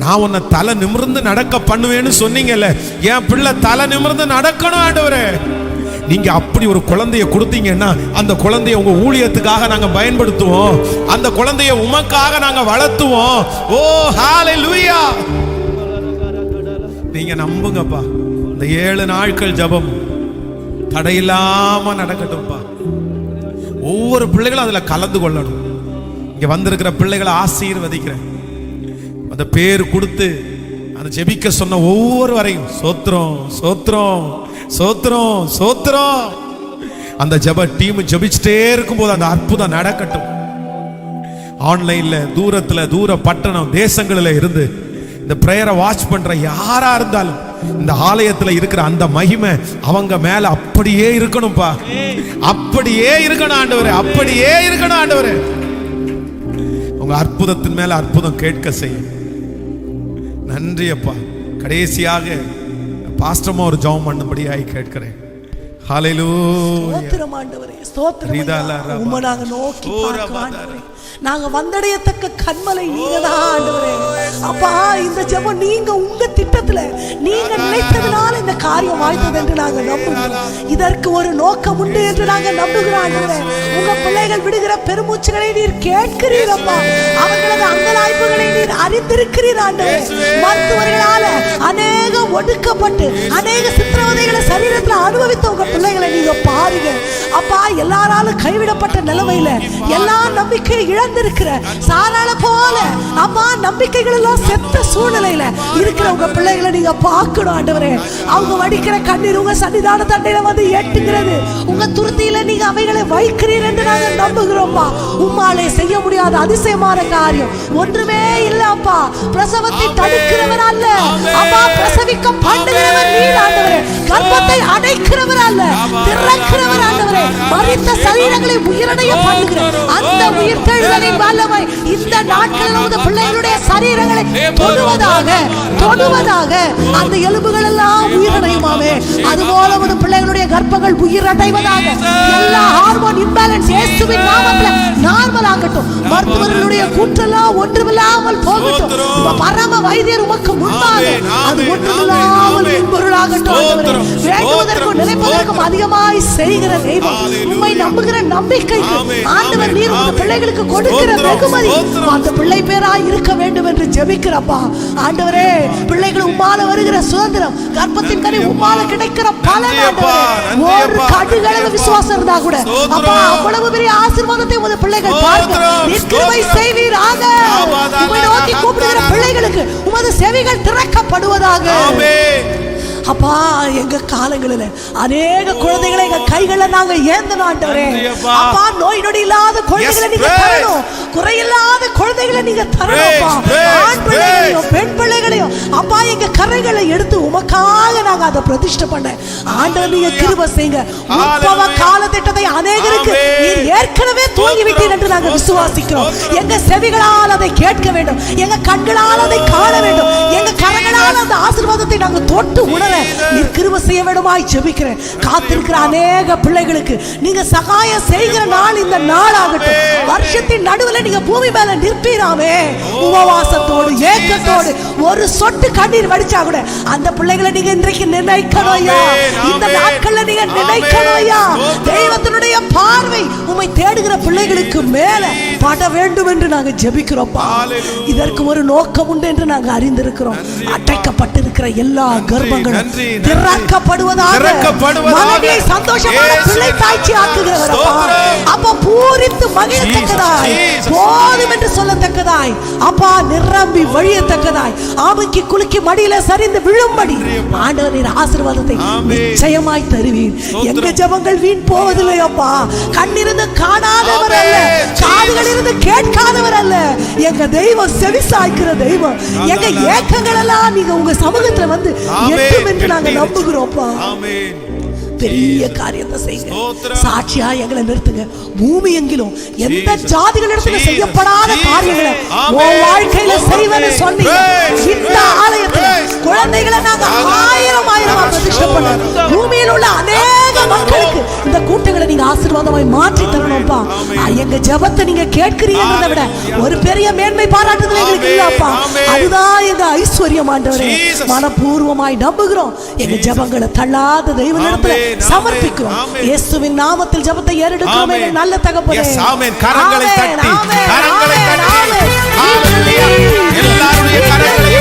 நான் உன்னை தலை நிமிர்ந்து நடக்க பண்ணுவேன்னு சொன்னீங்கல்ல, என் பிள்ளை தலை நிமிர்ந்து நடக்கணும் ஆண்டவரே. நீங்க அப்படி ஒரு குழந்தைய கொடுத்தீங்கன்னா அந்த குழந்தைய உங்க ஊழியத்துக்காக நாங்க பயன்படுத்துவோம். அந்த குழந்தைய உமக்காக நாங்க வளர்த்துவோம். ஓ ஹல்லேலூயா. நீங்க நம்புங்கப்பா, இந்த 7 நாட்கள் ஜெபம் தடையில்லாம நடக்கட்டும்ப்பா. ஒவ்வொரு பிள்ளைகளும் அதுல கலந்து கொள்ளணும். இங்க வந்திருக்கிற பிள்ளைகளை ஆசீர்வதிக்கிறேன். அந்த பேர் கொடுத்து அந்த ஜெபிக்க சொன்ன ஒவ்வொரு வரையும் சோத்திரம் சோத்திரம் சோத்திரம் சோத்திரம். அந்த ஜெப டீம் ஜெபிச்சுட்டே இருக்கும்போது அந்த அற்புதம் நடக்கட்டும். ஆன்லைன்ல தூரத்துல தூர பட்டணம் தேசங்களில் இருந்து இந்த பிரேயரை வாட்ச் பண்ற யாரா இருந்தாலும் இந்த ஆலயத்துல இருக்கிற அந்த மகிமை அவங்க மேல அப்படியே இருக்கணும்பா, அப்படியே இருக்கணும் ஆண்டவரே, அப்படியே இருக்கணும் ஆண்டவரே. உங்க அற்புதத்தின் மேல அற்புதம் கேட்க செய்யும். நன்றி அப்பா. கடைசியாக பாஸ்டர்மா ஒரு ஜெபம் பண்ணும்படியாய் கேட்கிறேன். ஹல்லேலூயா. ஸ்தோத்திரம் ஆண்டவரே, ஸ்தோத்திரம். உம்மை நாங்க நோக்கி பார்க்கிறோம் ஆண்டவரே. நாங்க வந்தடையத்தக்க கண்மலை நீங்க தான் ஆண்டவரே. அப்பா, இந்த ஜெபம் நீங்க உங்க திட்டத்துல நீங்க நினைத்ததனால இந்த காரியம் வாய்த்தது என்று நாங்க நம்புகிறோம். இதற்கு ஒரு நோக்கம் உண்டு என்று நாங்க நம்புகிறோம் ஆண்டவரே. உங்க பிள்ளைகள் விடுகிற பெருமூச்சுகளை நீர் கேட்கிறீர் அப்பா. அவர்களது அங்கலாய்ப்புகளை நீர் அறிந்திருக்கிறீர் ஆண்டவரே. மருத்துவர்களால அநேக ஒடுக்கப்பட்டு அநேக சித்திரவதைகளை சரீரத்துல அனுபவித்த உங்க பிள்ளைகளை நீங்க பாருங்க அப்பா. எல்லாராலும் கைவிடப்பட்ட நிலைமையில எல்லா நம்பிக்கையை இழந்திருக்கிற சாராள போல அப்பா, நம்பிக்கைகள் எல்லாம் செத்த சூழ்நிலையில இருக்கிற உங்க பிள்ளைகளை நீங்க பார்க்கணும் ஆண்டவரே. அவங்க வடிக்கிற கண்ணீர் உங்க சன்னிதான தண்டையில வந்து எட்டுகிறது. உங்க துருத்தியில நீங்க அவைகளை வைக்கிறீர் என்று நாங்கள் நம்புகிறோம்ப்பா. உம்மாலே செய்ய முடியாத அதிசயமான காரியம் ஒன்றுமே இல்ல அப்பா. பிரசவத்தை தடுக்கிறவர் அல்ல அப்பா, பிரசவிக்க பண்ணுகிறவர் நீர் ஆண்டவரே. கர்ப்பத்தை அடைக்கிறவர் அல்ல, திறக்கிறவர் ஆண்டவரே. மரித்த சரீரங்களை உயிரடைய பண்ணுகிற அந்த உயிர்த்தெழுதலின் வல்லமை இந்த நாட்களில் உங்க பிள்ளைகளுடைய சரீரங்களை தொடுவதாக அந்த எலும்புகள் எல்லாம் உயிரடையுமாவே. அதுபோல உங்க பிள்ளைகளுடைய கர்ப்பங்கள் உயிரடைவதாக. எல்லா ஹார்மோன் இம்பேலன்ஸ் இயேசுவின் நாமத்தில் நார்மல் ஆகட்டும். மருத்துவர்களுடைய கூற்றெல்லாம் ஒன்றுமில்லாமல் போகட்டும். பரம வைத்தியர் உமக்கு முன்பாக அது ஒன்றுமில்லாமல் பொருளாகட்டும். வேண்டுவதற்கும் நினைப்பதற்கும் அதிகமாய் செய்கிற தெய்வம், உம்மை நம்புகிற நம்பிக்கைக்கு ஆண்டவர் நீர் உங்க பிள்ளைகளுக்கு கொடுக்கிற வெகுமதி அந்த பிள்ளை பேராய் இருக்க வேண்டும் என்று ஜெபிக்கிறப்பா. ஆண்டவரே, பிள்ளைகள் உம்மால வருகிற சுதந்திரம், கர்ப்பத்தின் கனி உம்மால கிடைக்கிற பலன் ஆண்டவரே. ஒரு கடுகளவு விசுவாசம் இருந்தா கூட அப்பா, அவ்வளவு பெரிய ஆசீர்வாதத்தை உங்க பிள்ளைகள் பார்க்க நீர் கிருபை செய்வீராக. உம்மை நோக்கி கூப்பிடுகிற பிள்ளைகளுக்கு உமது செவிகள் திறக்கப்படுவதாக. அப்பா, எங்க காலங்களில் அநேக குழந்தைகளை எங்க கைகளை நாங்க ஏந்தணும் ஆண்டவரே. அப்பா, நோய் நொடி இல்லாத குழந்தைகளை நீங்க தரணும், குறையில்லாத குழந்தைகளை நீங்க தரணும். ஆண் பிள்ளைகளையும் பெண் பிள்ளைகளையும் அப்பா எங்க கரைகளை எடுத்து உமக்காக நாங்க அதை பிரதிஷ்டை பண்ண ஆண்டவர் நீங்க கிருபை செய்யுங்க. உற்பவ கால திட்டத்தை அநேகருக்கு நீர் ஏற்கனவே தூங்கி விட்டீர் என்று நாங்க விசுவாசிக்கிறோம். எங்க செவிகளால் அதை கேட்க வேண்டும், எங்க கண்களால் அதை காண வேண்டும், எங்க கரங்களால் அந்த ஆசீர்வாதத்தை நாங்க தொட்டு உணர நீர் கிருபை செய்ய வேண்டுமாய் ஜெபிக்கிறேன். காத்திருக்கிற அநேக பிள்ளைகளுக்கு நீங்க சகாயம் செய்கிற நாள் இந்த நாள் ஆகட்டும். வருஷத்தின் நடுவில் நீங்க பூமி மேல நிற்பீராமே, உபவாசத்தோடு ஏக்கத்தோடு ஒரு சொட்டு கண்ணீர் வடிச்சா கூட அந்த பிள்ளைகளை நீங்க இன்றைக்கு நினைக்கணும் ஐயா. இந்த நாட்கள்ல நீங்க நினைக்கணும் ஐயா. தெய்வத்தினுடைய பார்வை உம்மை தேடுகிற பிள்ளைகளுக்கு மேல பட வேண்டும் என்று நாங்க ஜெபிக்கிறோம்ப்பா. இதற்கு ஒரு நோக்கம் உண்டு என்று நாங்க அறிந்திருக்கிறோம். அடைக்கப்பட்டிருக்கிற எல்லா கர்ப்பங்களும் திறக்கப்படுவதாக. மனைவியை சந்தோஷமான பிள்ளை தாய்ச்சி ஆக்குகிறவர் அப்பா. அப்ப பூரித்து மகிழத்தக்கதாய், போதும் என்று சொல்லத்தக்கதாய் அப்பா, நிரம்பி வழியத்தக்கதாய், ஆமைக்கு குலுக்கி மடியில சரிந்து விழும்படி ஆண்டவர் நீர் ஆசீர்வாதத்தை நிச்சயமாய் தருவீர். எங்க ஜெபங்கள் வீண் போவதில்லை அப்பா. கண்ணிருந்து காணாதவர் அல்ல, காதுகள் இருந்து கேட்காதவர் அல்ல. எங்க தெய்வம் செவிசாய்க்கிற தெய்வம். எங்க ஏக்கங்கள் எல்லாம் நீங்க உங்க சமூகத்துல வந்து எட்டும் என்று நாங்க நம்புகிறோம்ப்பா. பெரிய காரியத்தை செய்யுங்க. சாட்சியா எங்களை நிறுத்துங்க. பூமி எங்கிலும் எந்த ஜாதிகளிடத்துல செய்யப்படாத காரியங்களை உன் வாழ்க்கையில செய்வன்னு சொன்னீங்க. இந்த ஆலயத்துல குழந்தைகளை நாங்க ஆயிரம் ஆயிரமா பிரதிஷ்டை பண்ண பூமியில் உள்ள அநேக மக்களுக்கு இந்த கூட்டங்களை நீங்க ஆசீர்வாதமாய் மாற்றி தரணும்ப்பா. எங்க ஜெபத்தை நீங்க கேட்கிறீங்கன்றதை விட ஒரு பெரிய மேன்மை பாராட்டுதல் எங்களுக்கு இல்லப்பா. அதுதான் எங்க ஐஸ்வர்யம் ஆண்டவரே. மனப்பூர்வமாய் நம்புகிறோம். எங்க ஜெபங்களை தள்ளாத தெய்வனிடத்துல சமர்ப்பிக்கிறோம். இயேசுவின் நாமத்தில் ஜெபத்தை ஏறெடுக்கிறோம் எங்கள் நல்ல தகப்பனே. ஆமென். கரங்களை தட்டி, கரங்களை தட்டி. ஹalleluya. எல்லாரும் கரங்களை